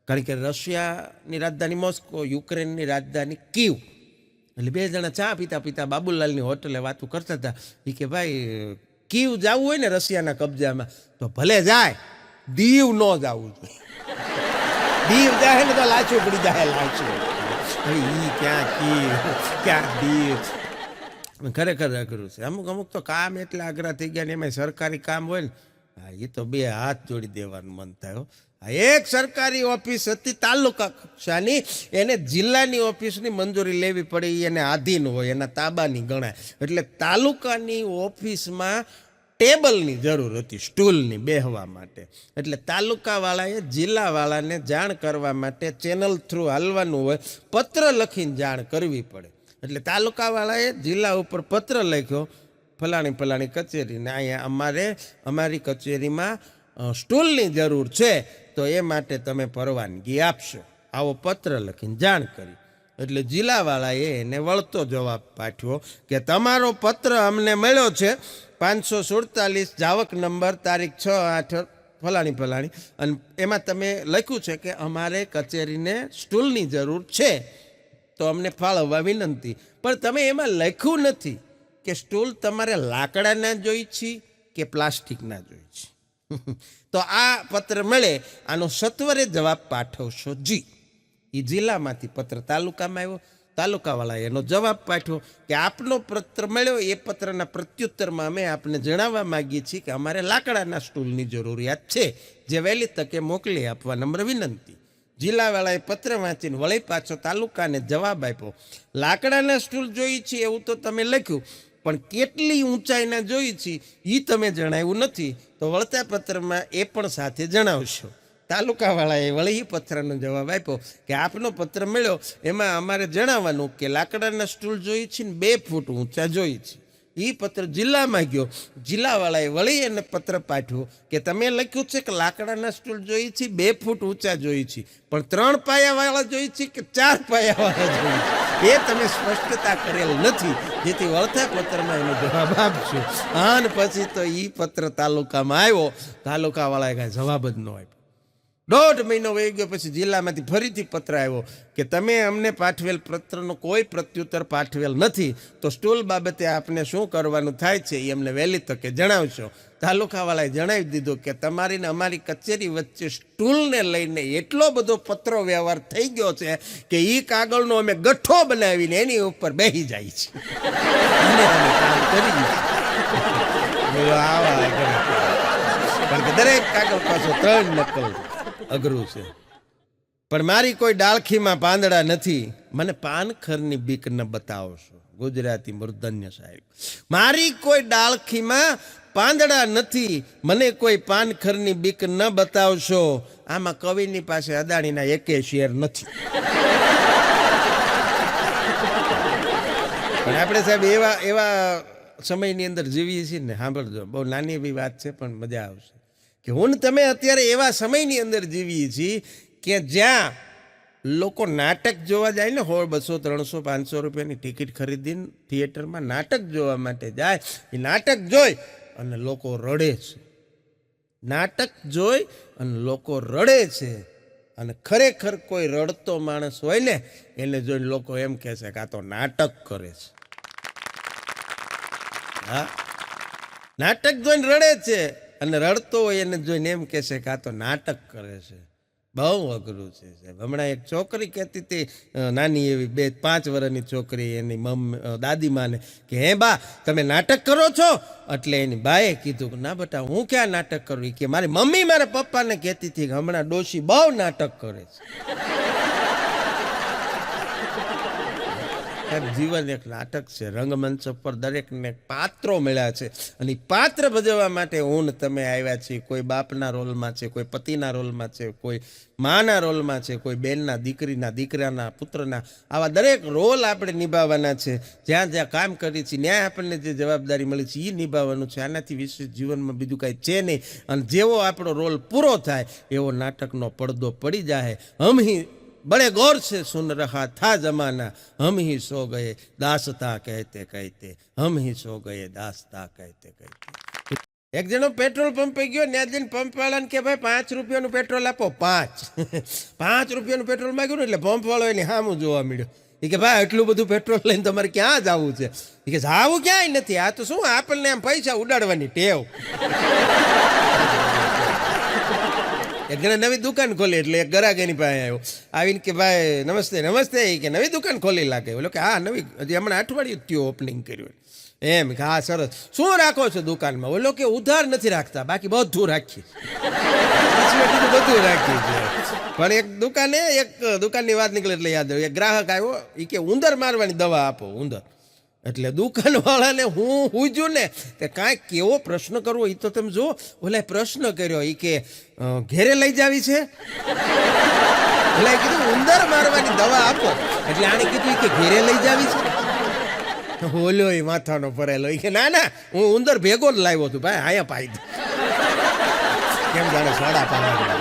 કારણ કે રશિયાની રાજધાની મોસ્કો, યુક્રેનની રાજધાની કીવ. એટલે 2 જણા ચા પીતા બાબુલાલની હોટલે વાતો કરતા હતા. એ કે ભાઈ કીવ જવું હોય ને રશિયાના કબજામાં તો ભલે જાય, દીવ ન જવું જોઈએ. દીવ જાય ને તો લાચું પડી જાય. લાચું ક્યાં કીવ ક્યાં દીવ. ખરેખર અઘરું છે. અમુક તો કામ એટલા અઘરા થઈ ગયા ને એમાં સરકારી કામ હોય ને, હા, એ તો 2 હાથ જોડી દેવાનું મન થાય. એક સરકારી ઓફિસ હતી તાલુકા કક્ષાની, એને જિલ્લાની ઓફિસની મંજૂરી લેવી પડી. એને આધીન હોય, એના તાબાની ગણાય. એટલે તાલુકાની ઓફિસમાં ટેબલની જરૂર હતી, સ્ટૂલની બેહવા માટે. એટલે તાલુકાવાળાએ જિલ્લાવાળાને જાણ કરવા માટે ચેનલ થ્રુ હાલવાનું હોય, પત્ર લખીને જાણ કરવી પડે. એટલે તાલુકાવાળાએ જિલ્લા ઉપર પત્ર લખ્યો, ફલાણી કચેરીને અહીંયા અમારી કચેરીમાં સ્ટૂલની જરૂર છે, તો એ માટે તમે પરવાનગી આપશો, આવો પત્ર લખીને જાણ કરી. એટલે જિલ્લાવાળાએ એને વળતો જવાબ પાઠવ્યો કે તમારો પત્ર અમને મળ્યો છે 547 જાવક નંબર તારીખ 6/8 ફલાણી, અને એમાં તમે લખ્યું છે કે અમારે કચેરીને સ્ટૂલની જરૂર છે, તો અમને ફાળવવા વિનંતી. પણ તમે એમાં લખ્યું નથી કે સ્ટૂલ તમારે લાકડાના જોઈ છે કે પ્લાસ્ટિકના જોઈ છે. તો આ પત્ર મળે આનો સત્વરે જવાબ પાઠવશો જી. એ જિલ્લામાંથી પત્ર તાલુકામાં આવ્યો, તાલુકાવાળાએ એનો જવાબ પાઠવ્યો કે આપનો પત્ર મળ્યો, એ પત્રના પ્રત્યુત્તરમાં અમે આપને જણાવવા માગીએ છીએ કે અમારે લાકડાના સ્ટૂલની જરૂરિયાત છે, જે વહેલી તકે મોકલી આપવા નમ્ર વિનંતી. જિલ્લાવાળાએ પત્ર વાંચીને વળી પાછો તાલુકાને જવાબ આપ્યો, લાકડાના સ્ટૂલ જોઈએ છે એવું તો તમે લખ્યું, પણ કેટલી ઊંચાઈના જોઈ છે એ તમે જણાવ્યું નથી, તો વળતા પત્રમાં એ પણ સાથે જણાવશો. તાલુકાવાળાએ વળી પત્રનો જવાબ આપ્યો કે આપનો પત્ર મળ્યો, એમાં અમારે જણાવવાનું કે લાકડાના સ્ટૂલ જોઈએ છે ને 2 ફૂટ ઊંચા જોઈએ છે. એ પત્ર જિલ્લામાં ગયો, જિલ્લાવાળાએ વળી એને પત્ર પાઠવ્યો કે તમે લખ્યું છે કે લાકડાના સ્ટૂલ જોઈએ છે 2 ફૂટ ઊંચા જોઈએ છે, પણ 3 પાયાવાળા જોઈએ છે કે 4 પાયાવાળા જોઈએ છે, એ તમે સ્પષ્ટતા કરેલ નથી, જેથી વળતા પત્રમાં એનો જવાબ આપશો. અને પછી તો એ પત્ર તાલુકામાં આવ્યો, તાલુકાવાળાએ કાંઈ જવાબ જ ન આપ્યો. 1.5 મહિનો વહી ગયો, પછી જિલ્લામાંથી ફરીથી પત્ર આવ્યો કે તમે અમને પાઠવેલ પત્રનો કોઈ પ્રત્યુત્તર પાઠવેલ નથી, તો સ્ટૂલ બાબતે આપને શું કરવાનું થાય છે એ અમને વહેલી તકે જણાવશો. તાલુકાવાળાએ જણાવી દીધું કે તમારી ને અમારી કચેરી વચ્ચે સ્ટૂલને લઈને એટલો બધો પત્રો વ્યવહાર થઈ ગયો છે કે એ કાગળનો અમે ગઠ્ઠો બનાવીને એની ઉપર બેસી જાય છે અને અમે કામ કરી કારણ કે દરેક કાગળ પાછો 3 નકલ અઘરું છે. પણ મારી કોઈ ડાળખીમાં પાંદડા નથી, મને પાનખરની બીક ન બતાવશો. ગુજરાતી મૂર્ધન્ય સાહેબ, મારી કોઈ ડાળખીમાં પાંદડા નથી, મને કોઈ પાનખરની બીક ન બતાવશો. આમાં કવિની પાસે અદાણીના 1 શેર નથી. પણ આપણે સાહેબ એવા સમયની અંદર જીવીએ છીએ ને, સાંભળજો, બહુ નાની એવી વાત છે પણ મજા આવશે કે હું તમે અત્યારે એવા સમયની અંદર જીવીએ છીએ કે જ્યાં લોકો નાટક જોવા જાય ને, 100, 200, 300, 500 રૂપિયાની ટિકિટ ખરીદીને થિયેટરમાં નાટક જોવા માટે જાય. એ નાટક જોઈ અને લોકો રડે છે, નાટક જોઈ અને લોકો રડે છે. અને ખરેખર કોઈ રડતો માણસ હોય ને એને જોઈને લોકો એમ કહે છે કે આ તો નાટક કરે છે. હા, નાટક જોઈને રડે છે અને રડતો હોય એને જોઈને એમ કહે છે કે આ તો નાટક કરે છે. બહુ અઘરું છે સાહેબ. હમણાં એક છોકરી કહેતી હતી, નાની એવી 2-5 વર્ષની છોકરી, એની દાદીમાને કે હે બા તમે નાટક કરો છો? એટલે એની બાએ કીધું કે ના બેટા હું ક્યાં નાટક કરું, કે મારી મમ્મી મારા પપ્પાને કહેતી હતી કે હમણાં ડોશી બહુ નાટક કરે છે. જીવન એક નાટક છે. રંગમંચ પર દરેકને પાત્રો મળ્યા છે અને પાત્ર ભજવવા માટે હું તમે આવ્યા છીએ. કોઈ બાપના રોલમાં છે, કોઈ પતિના રોલમાં છે, કોઈ માના રોલમાં છે, કોઈ બેનના દીકરીના, દીકરાના, પુત્રના. આવા દરેક રોલ આપણે નિભાવવાના છે. જ્યાં જ્યાં કામ કરીએ છીએ ત્યાં આપણને જે જવાબદારી મળી છે એ નિભાવવાનું છે. આનાથી વિશેષ જીવનમાં બીજું કાંઈ છે નહીં. અને જેવો આપણો રોલ પૂરો થાય એવો નાટકનો પડદો પડી જાય. હમ बड़े गौर से सुन रहा था जमाना, हम ही સો गए दासता कहते कहते, हम ही સો गए दासता कहते कहते. એક જણો પેટ્રોલ પંપે ગયો, ત્યાં જઈને પંપ વાળાને કે ભાઈ 5 રૂપિયાનું પેટ્રોલ આપો. 5 રૂપિયાનું પેટ્રોલ માંગ્યું ને એટલે પંપ વાળો એની સામું જોવા મળ્યો. એ કે ભાઈ એટલું બધું પેટ્રોલ લઈને તમારે ક્યાં જવું છે? એ કે જવું ક્યાંય નથી, આ તો શું આપણને આમ પૈસા ઉડાડવાની ટેવ. એક જણે નવી દુકાન ખોલી એટલે એક ગ્રાહક એની પાસે આવ્યો. આવીને કે ભાઈ નમસ્તે નમસ્તે, કે નવી દુકાન ખોલી લાગે? બોલો કે હા નવી, હજી હમણાં અઠવાડિયું થયું ઓપનિંગ કર્યું. એમ કે હા સરસ, શું રાખો છો દુકાનમાં? બોલો કે ઉધાર નથી રાખતા, બાકી બધું રાખીએ. બધું રાખીએ છે. પણ એક દુકાનની વાત નીકળે એટલે યાદ આવ્યું. એક ગ્રાહક આવ્યો, એ કે ઉંદર મારવાની દવા આપો. ઉંદર એટલે દુકાનવાળાને હું પૂછ્યું ને કે કાંઈક કેવો પ્રશ્ન કરવો એ તો તમે જો ઓલા પ્રશ્ન કર્યો એ કે ઘેરે લઈ જાવી છે. એટલે કીધું ઉંદર મારવાની દવા આપો. એટલે આણે કીધું કે ઘેરે લઈ જાવી છે. ઓલો એ માથાનો ભરેલો કે ના ના હું ઉંદર ભેગો જ લાવ્યો છું ભાઈ આયા પાઈ દે. કેમ જાણે સોડા પાવા.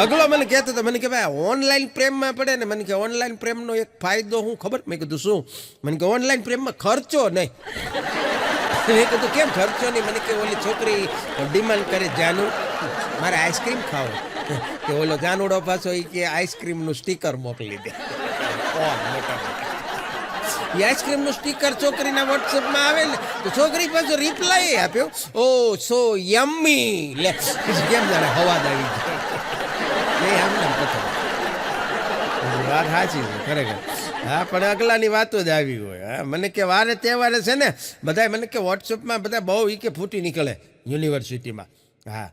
અગલો મને કહેતો હતો મને કે ભાઈ ઓનલાઈન પ્રેમમાં પડે ને મને કે ઓનલાઈન પ્રેમનો એક ફાયદો હું ખબર. મેં કીધું શું? મને કે ઓનલાઈન પ્રેમમાં ખર્ચો નહીં. મેં કીધું કેમ ખર્ચો નહીં? મને કે ઓલી છોકરી ડિમાન્ડ કરે જાનું મારે આઈસ્ક્રીમ ખાવો કે ઓલો જાનુડો પાછો એ કે આઈસ્ક્રીમનું સ્ટીકર મોકલી દે. એ આઈસ્ક્રીમનું સ્ટીકર છોકરીના વોટ્સએપમાં આવે ને તો છોકરી પાછો રિપ્લાય આપ્યો ઓ સો યમ્મી. લે કેમ જાણે હવા દાવી વાત સાચી છે ખરેખર. હા પણ અગલાની વાતો જ આવી હોય. હા મને કે વારે તહેવારે છે ને બધા મને કે વોટ્સઅપમાં બધા બહુ એ કે ફૂટી નીકળે યુનિવર્સિટીમાં. હા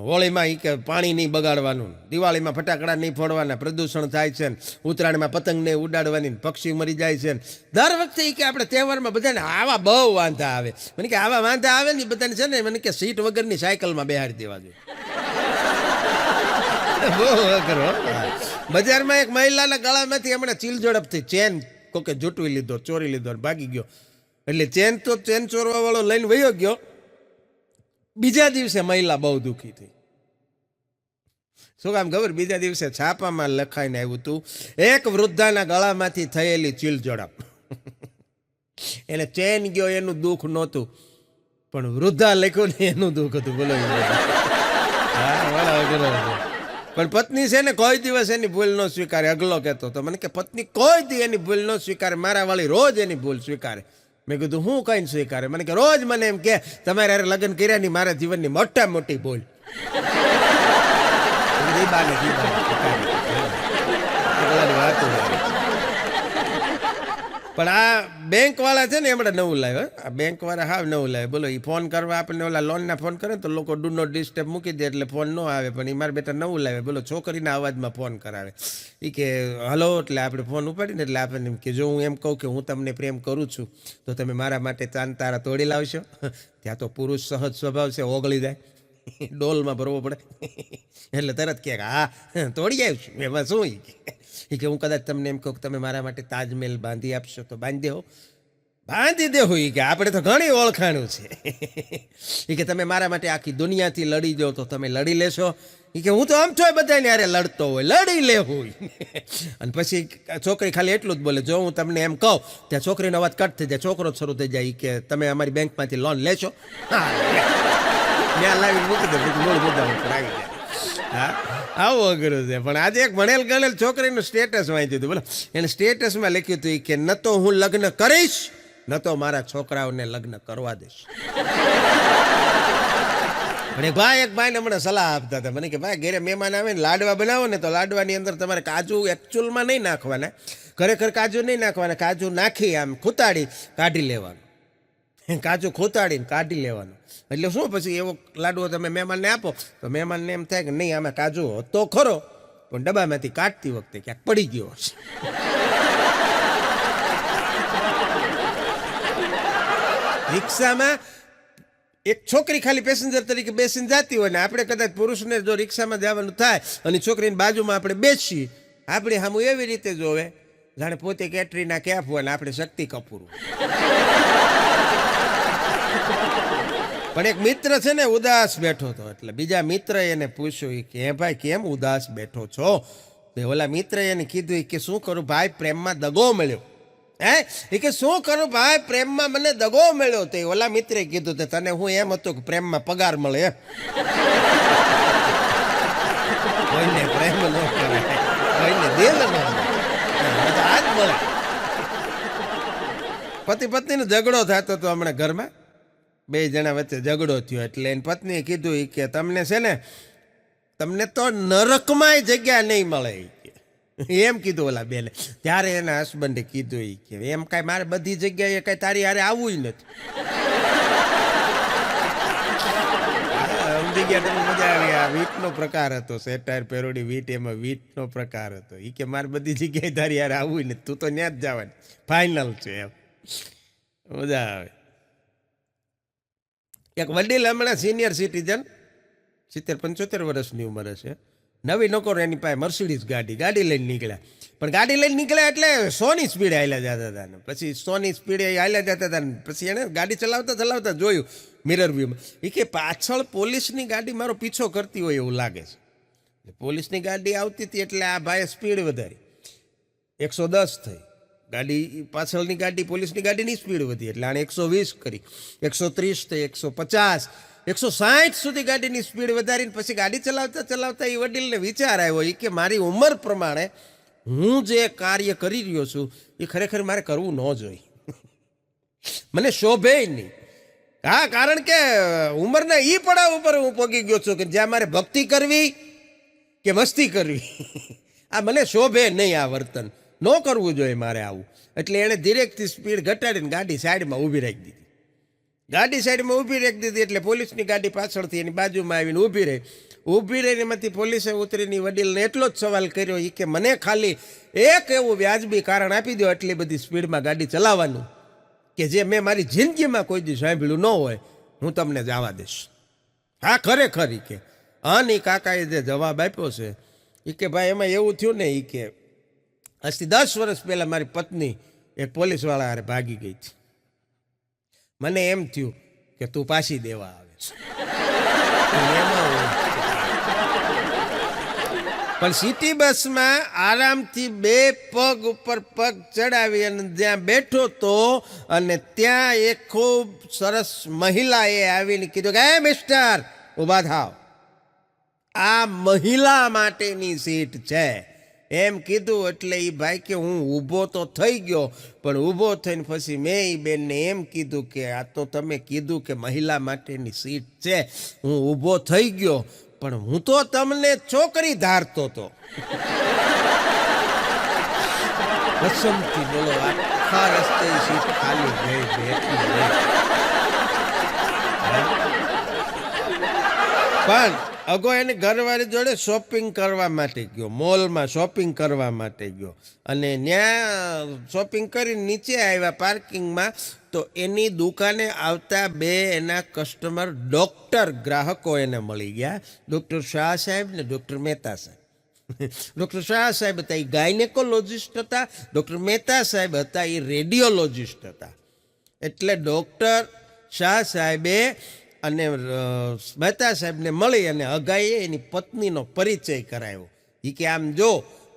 હોળીમાં એ કે પાણી નહીં બગાડવાનું, દિવાળીમાં ફટાકડા નહીં ફોડવાના, પ્રદૂષણ થાય છે, ઉત્તરાયણમાં પતંગ નહીં ઉડાડવાની, પક્ષી મરી જાય છે. દર વખતે એ કે આપણે તહેવારમાં બધાને આવા બહુ વાંધા આવે. મને કે આવા વાંધા આવે ને બધાને છે ને મને કે સીટ વગરની સાયકલમાં બેહાડી દેવા જોઈએ. બહુ અઘરો. બજારમાં એક મહિલાના ગળામાંથી હમણાં ચીલ ઝડપથી ચેન કોકે જૂટવી લીધો, ચોરી લીધો, ભાગી ગયો. એટલે ચેન ચોરવા વાળો લઈને વયો ગયો. બીજા દિવસે મહિલા બહુ દુઃખી થઈ. શું કામ ખબર? બીજા દિવસે છાપામાં લખાઈને આવ્યું હતું એક વૃદ્ધાના ગળામાંથી થયેલી ચીલ ઝડપ. એને ચેન ગયો એનું દુઃખ નહોતું પણ વૃદ્ધા લખ્યું ને એનું દુઃખ હતું. બોલો. પણ પત્ની છે ને કોઈ દિવસ એની ભૂલ ન સ્વીકારે. અગલો કહેતો તો મને કે પત્ની કોઈ દી એની ભૂલ ન સ્વીકારે, મારા વાળી રોજ એની ભૂલ સ્વીકારે. મેં કીધું હું કઈ સ્વીકારે? મને કે રોજ મને એમ કે તમારે અરે લગ્ન કર્યા ની મારા જીવનની મોટા મોટી ભૂલ. પણ આ બેંક વાળા છે ને એમણે નવું લાવ્યો. આ બેંક વાળા હાવ નવું લાવે. બોલો એ ફોન કરવા આપણને ઓલા લોનના ફોન કરે તો લોકો ડુ નોટ ડિસ્ટર્બ મૂકી દે એટલે ફોન ન આવે. પણ એ મારા બેટા નવું લાવે. બોલો છોકરીના અવાજમાં ફોન કરાવે. એ કે હલો એટલે આપણે ફોન ઉપાડીને એટલે આપણને એમ કે જો હું એમ કહું કે હું તમને પ્રેમ કરું છું તો તમે મારા માટે ચાંદ તારા તોડી લાવશો. ત્યાં તો પુરુષ સહજ સ્વભાવ છે, ઓગળી જાય, ડોલમાં ભરવો પડે. એટલે તરત કે હા તોડી આવીશું. એમાં શું? એ કે હું કદાચ તમને એમ કહું કે તમે મારા માટે તાજમહેલ બાંધી આપશો તો બાંધી દેવો. એ કે આપણે તો ઘણી ઓળખાણું છે. એ કે તમે મારા માટે આખી દુનિયાથી લડી દો તો તમે લડી લેશો. એ કે હું તો આમ છો બધાને યારે લડતો હોય, લડી લેવું. અને પછી છોકરી ખાલી એટલું જ બોલે જો હું તમને એમ કહું ત્યાં છોકરીનો અવાજ કટ થઈ જાય, છોકરો શરૂ થઈ જાય કે તમે અમારી બેંકમાંથી લોન લેશો. ત્યાં લાવી મૂકી દે મૂળ મુદ્દા ઉપર આવી જાય. હા આવું અઘરું છે. પણ આજે એક ભણેલ ગણેલ છોકરીનું સ્ટેટસ વાંચ્યું હતું. બોલો એને સ્ટેટસમાં લખ્યું હતું કે ન તો હું લગ્ન કરીશ ન તો મારા છોકરાઓને લગ્ન કરવા દઈશ. પણ એક ભાઈને હમણાં સલાહ આપતા હતા મને કે ભાઈ ઘરે મહેમાન આવે ને લાડવા બનાવો ને તો લાડવાની અંદર તમારે કાજુ એકચ્યુઅલમાં નહીં નાખવાના, ખરેખર કાજુ નહીં નાખવાના. કાજુ નાખી આમ ખૂતાડી કાઢી લેવાનું. કાજુ ખૂતાડીને કાઢી લેવાનું. એટલે શું પછી એવો લાડવો તમે મહેમાનને આપો તો મહેમાનને એમ થાય કે નહીં આમાં કાજુ તો ખરો પણ ડબ્બામાંથી કાઢતી વખતે ક્યાંક પડી ગયો હશે. રિક્ષામાં એક છોકરી ખાલી પેસેન્જર તરીકે બેસીને જતી હોય ને આપણે કદાચ પુરુષને જો રિક્ષામાં જવાનું થાય અને છોકરીની બાજુમાં આપણે બેસી આપણે સામું એવી રીતે જોવે જાણે પોતે કેટરીના કેફ હોય ને આપણે શક્તિ કપૂર. પણ એક મિત્ર છે ને ઉદાસ બેઠો હતો એટલે બીજા મિત્રએ એને પૂછ્યું કે હે ભાઈ કેમ ઉદાસ બેઠો છો? તો ઓલા મિત્રએ એને કીધું કે શું કરું ભાઈ પ્રેમમાં દગો મળ્યો. એ કે શું કરું ભાઈ પ્રેમમાં મને દગો મળ્યો. તો ઓલા મિત્રે કીધું તો તને હું એમ હતું કે પ્રેમમાં પગાર મળે એમ. કોઈને પ્રેમ ન કરાય, કોઈને દિલ ન આજ મળે. પતિ પત્નીનો ઝઘડો થતો હતો હમણાં ઘરમાં. બે જણા વચ્ચે ઝઘડો થયો એટલે એની પત્નીએ કીધું કે તમને છે ને તમને તો નરકમાંય જગ્યા નહીં મળે એમ કીધું ઓલા બેને. ત્યારે એના હસબન્ડે કીધું કે એમ કાંઈ મારે બધી જગ્યાએ કાંઈ તારી હારે આવવું જ નથી. જગ્યા તમે મજા આવી. આ વીટનો પ્રકાર હતો, સેટાયર પેરોડી વીટ, એમાં વીટનો પ્રકાર હતો. એ કે મારે બધી જગ્યાએ તારી યાર આવવું ને, તું તો ત્યાં જ જવાની, ફાઇનલ છે એમ. મજા આવે. એક વડીલ હમણાં સિનિયર સિટીઝન 70-75 વર્ષની ઉંમરે છે, નવી નોકર, એની પાસે મર્સિડીઝ ગાડી લઈને નીકળ્યા. પણ ગાડી લઈને નીકળ્યા એટલે 100ની સ્પીડે હાલ્યા જતા હતા ને પછી 100ની સ્પીડે હાલ્યા જતા હતા ને પછી એણે ગાડી ચલાવતા જોયું મિરર વ્યૂમાં. એ કે પાછળ પોલીસની ગાડી મારો પીછો કરતી હોય એવું લાગે છે. પોલીસની ગાડી આવતી હતી એટલે આ ભાઈએ સ્પીડ વધારી, 110 થઈ. ગાડી પાછળની ગાડી, પોલીસની ગાડીની સ્પીડ વધી એટલે આણે 120 કરી, 130 થઈ, 150, 160 સુધી ગાડીની સ્પીડ વધારીને પછી ગાડી ચલાવતા એ વડીલને વિચાર આવ્યો, એ કે મારી ઉંમર પ્રમાણે હું જે કાર્ય કરી રહ્યો છું એ ખરેખર મારે કરવું ન જોઈએ, મને શોભે નહીં. હા, કારણ કે ઉંમરના એ પડાવ ઉપર હું પગી ગયો છું કે જ્યાં મારે ભક્તિ કરવી કે મસ્તી કરવી, આ મને શોભે નહીં, આ વર્તન ન કરવું જોઈએ મારે આવું. એટલે એણે ધીરેકથી સ્પીડ ઘટાડીને ગાડી સાઈડમાં ઊભી રાખી દીધી. ગાડી સાઈડમાં ઊભી રાખી દીધી એટલે પોલીસની ગાડી પાછળથી એની બાજુમાં આવીને ઊભી રહીને એમાંથી પોલીસે ઉતરીને વડીલને એટલો જ સવાલ કર્યો, એ કે મને ખાલી એક એવું વ્યાજબી કારણ આપી દો એટલી બધી સ્પીડમાં ગાડી ચલાવવાનું કે જે મેં મારી જિંદગીમાં કોઈ દી સાંભળ્યું ન હોય, હું તમને જવા દઈશ. હા, ખરેખર. એ કે આની કાકાએ જે જવાબ આપ્યો છે એ કે ભાઈ એમાં એવું થયું ને, એ કે આજથી 10 વર્ષ પહેલાં મારી પત્ની એક પોલીસવાળા હારે ભાગી ગઈ હતી. મને એમ થયું કે તું પાછી દેવા આવે છે. પણ સિટી બસમાં આરામથી 2 પગ ઉપર પગ ચડાવી અને જ્યાં બેઠો તો અને ત્યાં એક ખૂબ સરસ મહિલાએ આવીને કીધું કે હે મિસ્ટર, ઊભા થાવ, આ મહિલા માટેની સીટ છે. એમ કીધું એટલે એ ભાઈ કે હું ઊભો તો થઈ ગયો, પણ ઊભો થઈને પછી મેં એ બેનને એમ કીધું કે આ તો તમે કીધું કે મહિલા માટેની સીટ છે, હું ઊભો થઈ ગયો, પણ હું તો તમને છોકરી ધારતો હતો. કસમથી બોલો, આખા રસ્તે સીટ ખાલી ગઈ બેઠી. પણ અગો એને ઘરવાળી જોડે શોપિંગ કરવા માટે ગયો, મોલમાં શોપિંગ કરવા માટે ગયો અને ત્યાં શોપિંગ કરીને નીચે આવ્યા પાર્કિંગમાં તો એની દુકાને આવતા 2 એના કસ્ટમર ડૉક્ટર ગ્રાહકો એને મળી ગયા, ડૉક્ટર શાહ સાહેબ ને ડૉક્ટર મહેતા સાહેબ. ડૉક્ટર શાહ સાહેબ હતા એ ગાયનેકોલોજિસ્ટ હતા, ડૉક્ટર મહેતા સાહેબ હતા એ રેડિયોલોજિસ્ટ હતા. એટલે ડૉક્ટર શાહ સાહેબે અને મહેતા સાહેબને મળી અને અગાઈએ એની પત્નીનો પરિચય કરાવ્યો. એ કે આમ જો,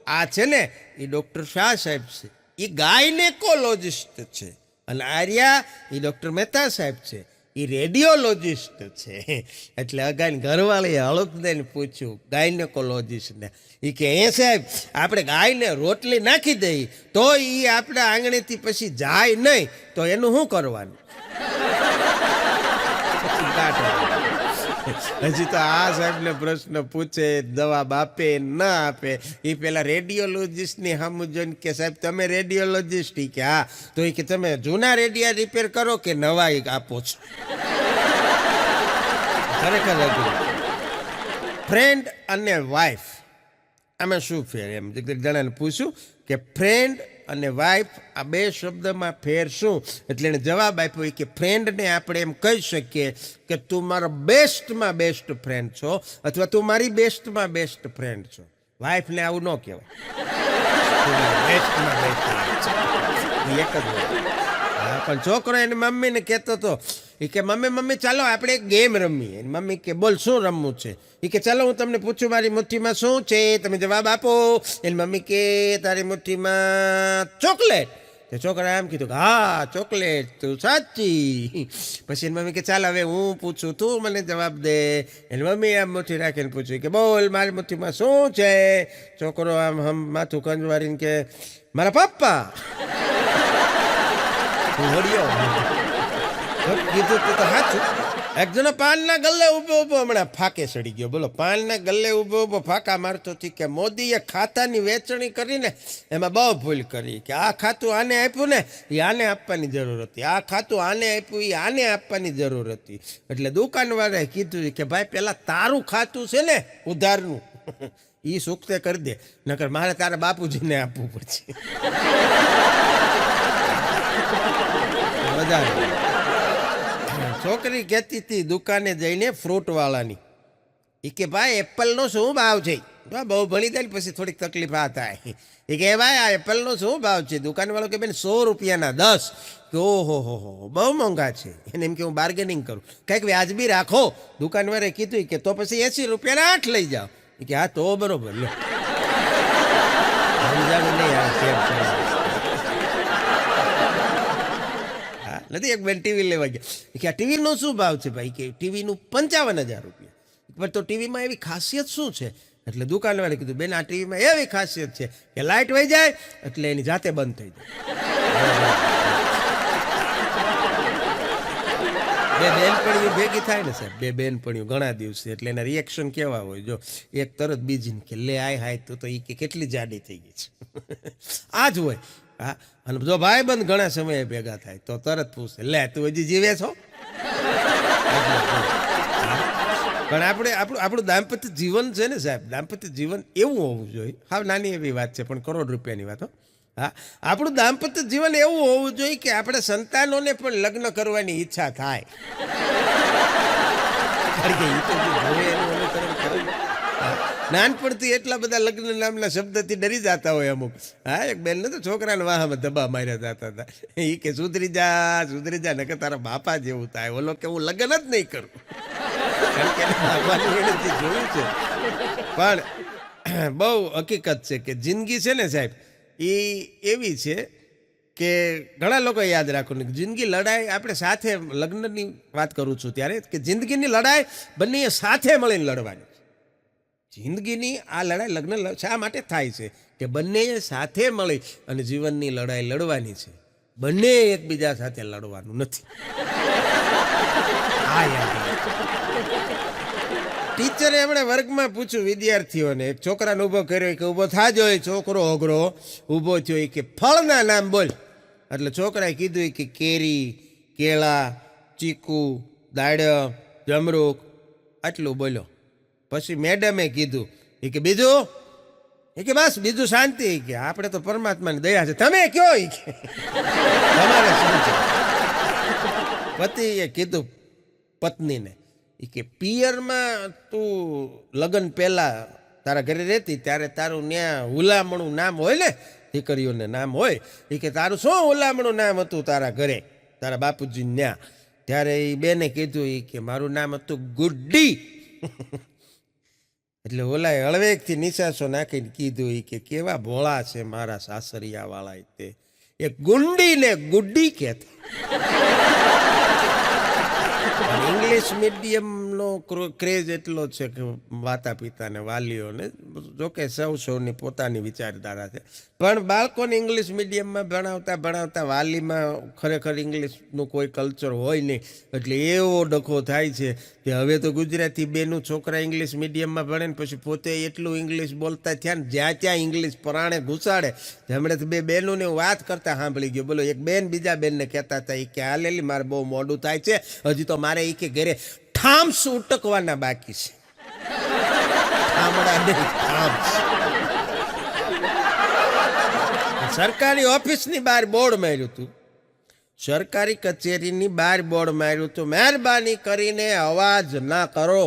આ છે ને એ ડૉક્ટર શાહ સાહેબ છે, એ ગાયનેકોલોજિસ્ટ છે, અને આર્યા એ ડૉક્ટર મહેતા સાહેબ છે, એ રેડિયોલોજિસ્ટ છે. એટલે અગાઈને ઘરવાળીએ હળક દઈને પૂછ્યું ગાયનેકોલોજિસ્ટને, એ કે એ સાહેબ આપણે ગાયને રોટલી નાખી દઈએ તો એ આપણા આંગણેથી પછી જાય નહીં, તો એનું શું કરવાનું? હજી તો આ સાહેબને પ્રશ્ન પૂછે, જવાબ આપે ના આપે. એ પેલા રેડિયોલોજિસ્ટની સામું જોઈને કે સાહેબ તમે રેડિયોલોજિસ્ટ? કે હા. તો એ કે તમે જૂના રેડિયા રિપેર કરો કે નવા આપો છો? ખરેખર ફ્રેન્ડ અને વાઇફ આમાં શું ફેર? એમ જણાને પૂછ્યું કે ફ્રેન્ડ અને વાઇફ આ 2 શબ્દમાં ફેર શું? એટલે એને જવાબ આપ્યો કે ફ્રેન્ડને આપણે એમ કહી શકીએ કે તું મારો બેસ્ટમાં બેસ્ટ ફ્રેન્ડ છો અથવા તું મારી બેસ્ટમાં બેસ્ટ ફ્રેન્ડ છો. વાઇફને આવું ન કહેવાય, બેસ્ટમાં બેસ્ટ એક જ. હા, પણ છોકરો એની મમ્મીને કહેતો હતો, એ કે મમ્મી ચાલો આપણે એક ગેમ રમીએ. એની મમ્મી કે બોલ શું રમવું છે? એ કે ચાલો હું તમને પૂછું મારી મુઠ્ઠીમાં શું છે, તમે જવાબ આપો. એની મમ્મી કે તારી મુઠ્ઠીમાં ચોકલેટ. તો છોકરા એમ કીધું કે હા ચોકલેટ, તું સાચી. પછી એની મમ્મી કે ચાલ હવે હું પૂછું, તું મને જવાબ દે. એની મમ્મી આમ મુઠ્ઠી રાખીને પૂછ્યું કે બોલ મારી મુઠ્ઠીમાં શું છે? છોકરો આમ માથું કંજવારીને કે મારા પપ્પા. હું હળ્યો કીધું તું તો સાચું, એક જણો પાનના ગલ્લે ઊભો ઊભો હમણાં ફાકે ચડી ગયો. બોલો, પાનના ગલ્લે ઊભો ઊભો ફાકા મારતો હતી કે મોદીએ ખાતાની વેચણી કરીને એમાં બહુ ભૂલ કરી, કે આ ખાતું આને આપ્યું ને એ આને આપવાની જરૂર હતી, આ ખાતું આને આપ્યું એ આને આપવાની જરૂર હતી. એટલે દુકાનવાળાએ કીધું કે ભાઈ પેલા તારું ખાતું છે ને ઉધારનું એ સુખતે કરી દે, નકર મારે તારા બાપુજીને આપવું પડશે. વધારે છોકરી કહેતી હતી દુકાને જઈને ફ્રૂટવાળાની, એ કે ભાઈ એપલનો શું ભાવ છે? બહુ ભણી જાય ને પછી થોડીક તકલીફ આ થાય. એ કે ભાઈ આ એપલનો શું ભાવ છે? દુકાનવાળો કે બેન 100 રૂપિયાના 10. કે ઓહો હો બહુ મોંઘા છે. એને એમ કે હું બાર્ગેનિંગ કરું, કંઈક વ્યાજબી રાખો. દુકાનવાળાએ કીધું કે તો પછી 80 રૂપિયાના 8 લઈ જાઓ. કે હા તો બરોબર લો. સમજાવું નહીં આ કેમ છે. નથી, એક બેન ટીવી લેવા ગયા કે આ ટીવીનો શું ભાવ છે ભાઈ? કે ટીવીનું 55,000 રૂપિયા. પણ તો ટીવીમાં એવી ખાસિયત શું છે? એટલે દુકાનવાળે કીધું બેન આ ટીવીમાં એવી ખાસિયત છે કે લાઇટ વહી જાય એટલે એની જાતે બંધ થઈ જાય. બે બેનપણીઓ ભેગી થાય ને સાહેબ, બે બેનપણીઓ ઘણા દિવસે, એટલે એના રિએક્શન કેવા હોય? જો એક તરત બીજીને કે લે આય હાય તો એ કે કેટલી જાડી થઈ ગઈ છે. આ જ હોય. હા, અને જો ભાઈ બંધ ઘણા સમયે ભેગા થાય તો તરત પૂછે લે તું હજી જીવે છો? પણ આપણું દાંપત્ય જીવન છે ને સાહેબ, દાંપત્ય જીવન એવું હોવું જોઈએ. હા, નાની એવી વાત છે પણ કરોડ રૂપિયાની વાત હો. હા, આપણું દાંપત્ય જીવન એવું હોવું જોઈએ કે આપણે સંતાનોને પણ લગ્ન કરવાની ઈચ્છા થાય. કારણ કે એ તો જોવે એનું અનુકરણ કરવું. નાનપણથી એટલા બધા લગ્ન નામના શબ્દથી ડરી જતા હોય અમુક. હા, એક બેન તો છોકરાને વાહમાં ધબ્બા માર્યા જતા હતા. એ કે સુધરી જા નકર તારા બાપા જેવું થાય. ઓલો કે હું લગ્ન જ નહીં કરું. કારણ કે બાપાની એનેથી જોયું છે. પણ બહુ હકીકત છે કે જિંદગી છે ને સાહેબ એ એવી છે કે ઘણા લોકો યાદ રાખો ને જિંદગી લડાઈ આપણે સાથે, લગ્નની વાત કરું છું ત્યારે, કે જિંદગીની લડાઈ બંને સાથે મળીને લડવાની. જિંદગીની આ લડાઈ લગ્ન શા માટે થાય છે? કે બંને સાથે મળી અને જીવનની લડાઈ લડવાની છે. બંને એકબીજા સાથે લડવાનું નથી. આ યાદ ટીચરે એમણે વર્ગમાં પૂછ્યું વિદ્યાર્થીઓને, એક છોકરાને ઊભો કર્યો કે ઊભો થાજો. એ છોકરો અઘરો ઊભો થયો. એ કે ફળના નામ બોલ. એટલે છોકરાએ કીધું કે કેરી, કેળા, ચીકુ, દાડમ, જમરૂક, આટલું બોલ્યો. પછી મેડમે કીધું એ કે બીજું? એ કે બસ બીજું શાંતિ. કે આપણે તો પરમાત્માની દયા છે, તમે કયો? એ કે તમારે શું છે? પતિએ કીધું પત્નીને એ કે પિયરમાં તું લગ્ન પહેલા તારા ઘરે રહેતી ત્યારે તારું ત્યાં હુલામણું નામ હોય ને, દીકરીઓને નામ હોય. એ કે તારું શું હુલામણું નામ હતું તારા ઘરે, તારા બાપુજી ત્યાં? ત્યારે એ બેને કીધું એ કે મારું નામ હતું ગુડ્ડી. એટલે ઓલાએ હળવેકથી નિશાસો નાખીને કીધું એ કે કેવા ભોળા છે મારા સાસરિયા વાળા. તે એ ગુંડી ને ગુડ્ડી કહેતા. ઇંગ્લિશ મીડિયમનો ક્રેઝ એટલો છે કે માતા પિતાને, વાલીઓને, જોકે સૌની પોતાની વિચારધારા છે, પણ બાળકોને ઇંગ્લિશ મીડિયમમાં ભણાવતા વાલીમાં ખરેખર ઇંગ્લિશનું કોઈ કલ્ચર હોય નહીં. એટલે એવો ડખો થાય છે કે હવે તો ગુજરાતી બેનું છોકરા ઇંગ્લિશ મીડિયમમાં ભણે ને પછી પોતે એટલું ઇંગ્લિશ બોલતા થયા ને જ્યાં ત્યાં ઇંગ્લિશ પરાણે ઘુસાડે. હમણાં બે બહેનોને વાત કરતા સાંભળી ગયો. બોલો, એક બેન બીજા બેનને કહેતા હતા એ કે હાલેલી મારે બહુ મોડું થાય છે, હજી તો મારે એ કે ઘરે ઠામ્સ ઉટકવાના બાકી છે. સરકારી ઓફિસની બહાર બોર્ડ માર્યું હતું, સરકારી કચેરીની બહાર બોર્ડ માર્યું હતું, મહેરબાની કરીને અવાજ ના કરો.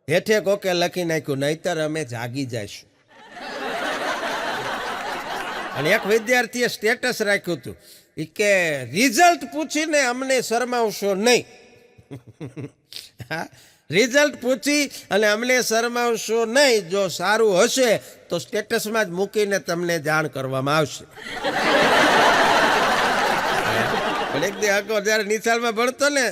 હેઠે કોકે લખી નાખ્યું નહીતર અમે જાગી જઈશું. અને એક વિદ્યાર્થીએ સ્ટેટસ રાખ્યું હતું એ કે રિઝલ્ટ પૂછીને અમને શરમાવશો નહીં. રિઝલ્ટ પૂછી અને અમને શરમાવશો નહીં. જો સારું હશે તો સ્ટેટસમાં જ મૂકીને તમને જાણ કરવામાં આવશે. પણ એક દી આખો જ્યારે નિશાળમાં ભણતો ને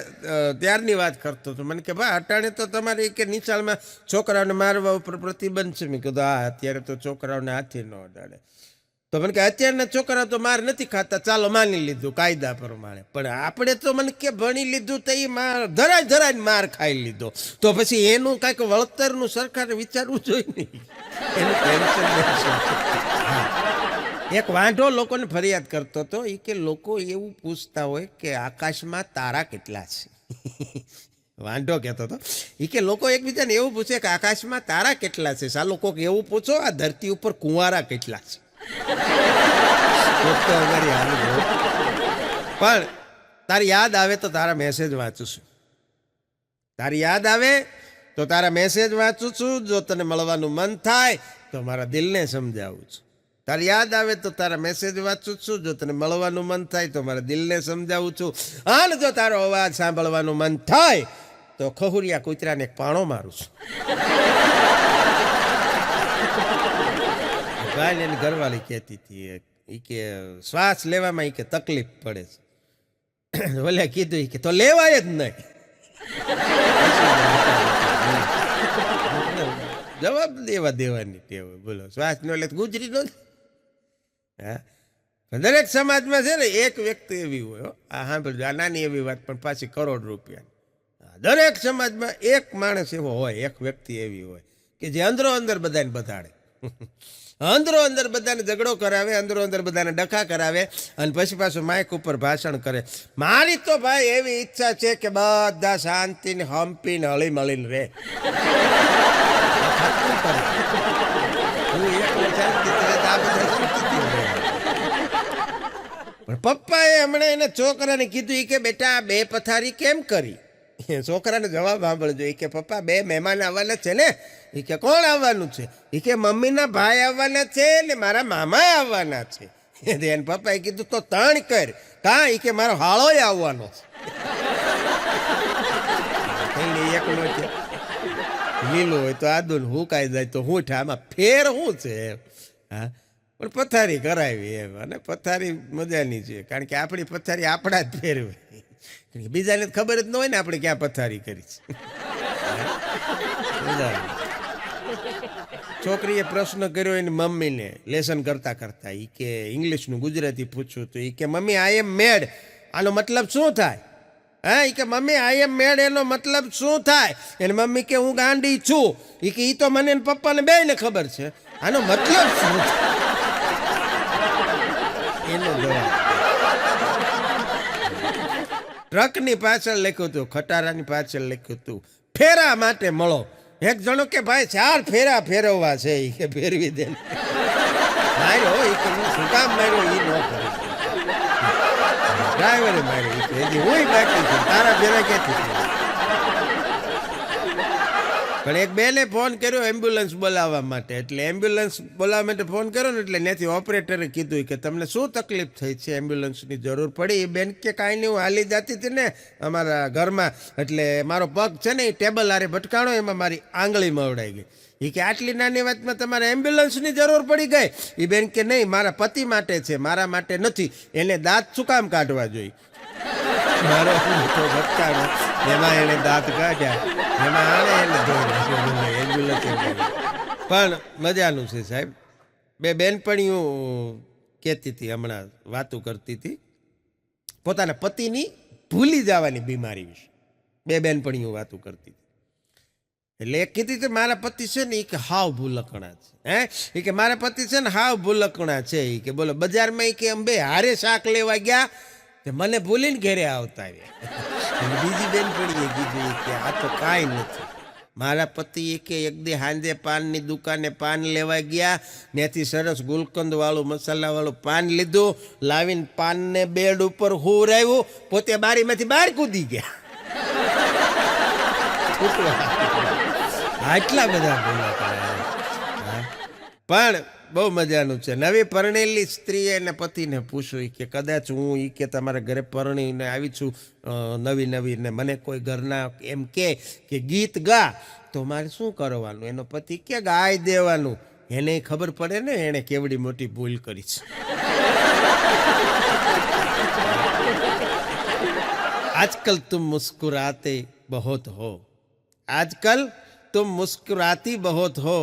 ત્યારની વાત કરતો હતો. મને કે ભાઈ અટાણે તો તમારે કે નિશાળમાં છોકરાઓને મારવા ઉપર પ્રતિબંધ છે. મેં કીધું હા, અત્યારે તો છોકરાઓને હાથી ન અડાડે. તો મને કે અત્યારના છોકરા તો માર નથી ખાતા, ચાલો માની લીધું કાયદા પ્રમાણે. પણ આપણે તો મને કે ભણી લીધું તો એ માર ધરાય માર ખાઈ લીધો. તો પછી એનું કાંઈક વળતરનું સરકારે વિચારવું જોઈએ નહીં. એનું ટેન્શન. એક વાંઢો લોકોને ફરિયાદ કરતો હતો. એ કે લોકો એવું પૂછતા હોય કે આકાશમાં તારા કેટલા છે. વાંઢો કહેતો હતો. એ કે લોકો એકબીજાને એવું પૂછે કે આકાશમાં તારા કેટલા છે, સાલો કોક એવું પૂછો આ ધરતી ઉપર કુંવારા કેટલા છે. પણ તારી યાદ આવે તો તારા મેસેજ વાંચું છું. તારી યાદ આવે તો તારા મેસેજ વાંચું છું. જો તને મળવાનું મન થાય તો મારા દિલને સમજાવું છું. તારી યાદ આવે તો તારા મેસેજ વાંચું છું. જો તને મળવાનું મન થાય તો મારા દિલને સમજાવું છું. અને જો તારો અવાજ સાંભળવાનું મન થાય તો ખહુરિયા કૂતરાને એક પાણો મારું છું. ભાઈ એની ઘરવાળી કહેતી હતી એ કે શ્વાસ લેવામાં એ કે તકલીફ પડે છે. ઓલે કીધું કે તો લેવાય જ નહીં. જવાબ દેવાની ટેવ. બોલો શ્વાસ ન લે ગુજરી નો. હા, દરેક સમાજમાં છે ને એક વ્યક્તિ એવી હોય. આ સાંભળજો, આ નાની એવી વાત પણ પાછી કરોડ રૂપિયા. દરેક સમાજમાં એક માણસ એવો હોય, એક વ્યક્તિ એવી હોય કે જે અંદરો અંદર બધાને બતાડે. અંદરો અંદર બધાને ઝઘડો કરાવે, અંદરો અંદર બધાને ડખા કરાવે અને પછી પાછું માઇક ઉપર ભાષણ કરે. મારી તો ભાઈ એવી ઈચ્છા છે કે બધા શાંતિને હંપીને હળી મળીને રહે. પણ પપ્પાએ હમણાં એને છોકરાને કીધું કે બેટા 2 પથારી કેમ કરી. છોકરાને જવાબ સાંભળજો. એ કે પપ્પા 2 મહેમાન આવવાના છે ને. એ કે કોણ આવવાનું છે. એ કે મમ્મીના ભાઈ આવવાના છે ને મારા મામા આવવાના છે. એને પપ્પાએ કીધું તો 3 કર. કા? એ કે મારો હાળોય આવવાનો છે. એકલો છે. લીલું હોય તો આદુન હુકાઈ જાય તો હું આમાં ફેર શું છે. હા, પણ પથારી કરાવી એમ. અને પથારી મજાની છે, કારણ કે આપણી પથારી આપણા જ ફેરવે. બીજાને ખબર જ ન હોય ને આપણે ક્યાં પથારી કરી છે. છોકરીએ પ્રશ્ન કર્યો એની મમ્મીને લેસન કરતા કરતા. એ કે ઇંગ્લિશનું ગુજરાતી પૂછ્યું તો એ કે મમ્મી આઈ એમ મેડ, આનો મતલબ શું થાય? હા, એ કે મમ્મી આઈ એમ મેડ એનો મતલબ શું થાય? એને મમ્મી કે હું ગાંડી છું. એ કે એ તો મને પપ્પાને બેયને ખબર છે, આનો મતલબ શું થાય? એનો જવાબ ટ્રકની પાછળ લખ્યું હતું, ખટારાની પાછળ લખ્યું હતું ફેરા માટે મળો. એક જણો કે ભાઈ 4 ફેરા ફેરવવા છે. એ કે ફેરવી દે. માર્યો. એ કે શું કામ માર્યો એ ન કરે. ડ્રાઈવરે માર્યો. હું બાકી છું, તારા ફેરા ક્યાંથી? પણ એક બેને ફોન કર્યો એમ્બ્યુલન્સ બોલાવવા માટે. એટલે એમ્બ્યુલન્સ બોલાવવા માટે ફોન કર્યો ને એટલે ત્યાંથી ઓપરેટરે કીધું કે તમને શું તકલીફ થઈ છે, એમ્બ્યુલન્સની જરૂર પડી? એ બેન કે કાંઈ નહીં, હું હાલી જતી હતી ને અમારા ઘરમાં, એટલે મારો પગ છે ને એ ટેબલ આરે ભટકાણો, એમાં મારી આંગળી મવડાઈ ગઈ. એ કે આટલી નાની વાતમાં તમારે એમ્બ્યુલન્સની જરૂર પડી ગઈ? એ બેન કે નહીં, મારા પતિ માટે છે, મારા માટે નથી. એને દાંત શું કામ કાઢવા જોઈએ? મારો ભટકાણો, એમાં એને દાંત કાઢ્યા, એમાં આને એને એમ્બ્યુલન્સ. પણ મજાનું છે સાહેબ. 2 બેનપણીઓ કહેતી હતી, હમણાં વાતો કરતી હતી પોતાના પતિની ભૂલી જવાની બીમારી વિશે. 2 બેનપણીઓ વાતો કરતી હતી. એટલે એક કીધી હતી મારા પતિ છે ને એ કે હાવ ભૂલકણા છે. એ કે મારા પતિ છે ને હાવ ભૂલકણા છે. એ કે બોલો બજારમાં એ કે અમે 2 હારે શાક લેવા ગયા, મને ભૂલીને ઘરે આવતા આવ્યા. બીજી બેનપણીએ કીધું કે આ તો કાંઈ નથી. મારા પતિએ કે એક દી હાંજે પાનની દુકાને પાન લેવા ગયા, ત્યાંથી સરસ ગુલકંદ વાળું મસાલાવાળું પાન લીધું, લાવીને પાનને બેડ ઉપર હુરાવ્યું, પોતે બારીમાંથી બહાર કૂદી ગયા. આટલા બધા ભૂલા કર્યા. પણ બહુ મજાનું છે. નવી પરણેલી સ્ત્રીએ એને પતિને પૂછ્યું કે કદાચ હું એ કે તમારા ઘરે પરણીને આવી છું નવી ને મને કોઈ ઘરના એમ કે ગીત ગા, તો મારે શું કરવાનું? એનો પતિ કે ગાઈ દેવાનું. એને ખબર પડે ને એણે કેવડી મોટી ભૂલ કરી છે. આજકલ તુમ મુસ્કુરાતે બહોત હો, આજકલ तुम मुस्कुराती बहुत हो,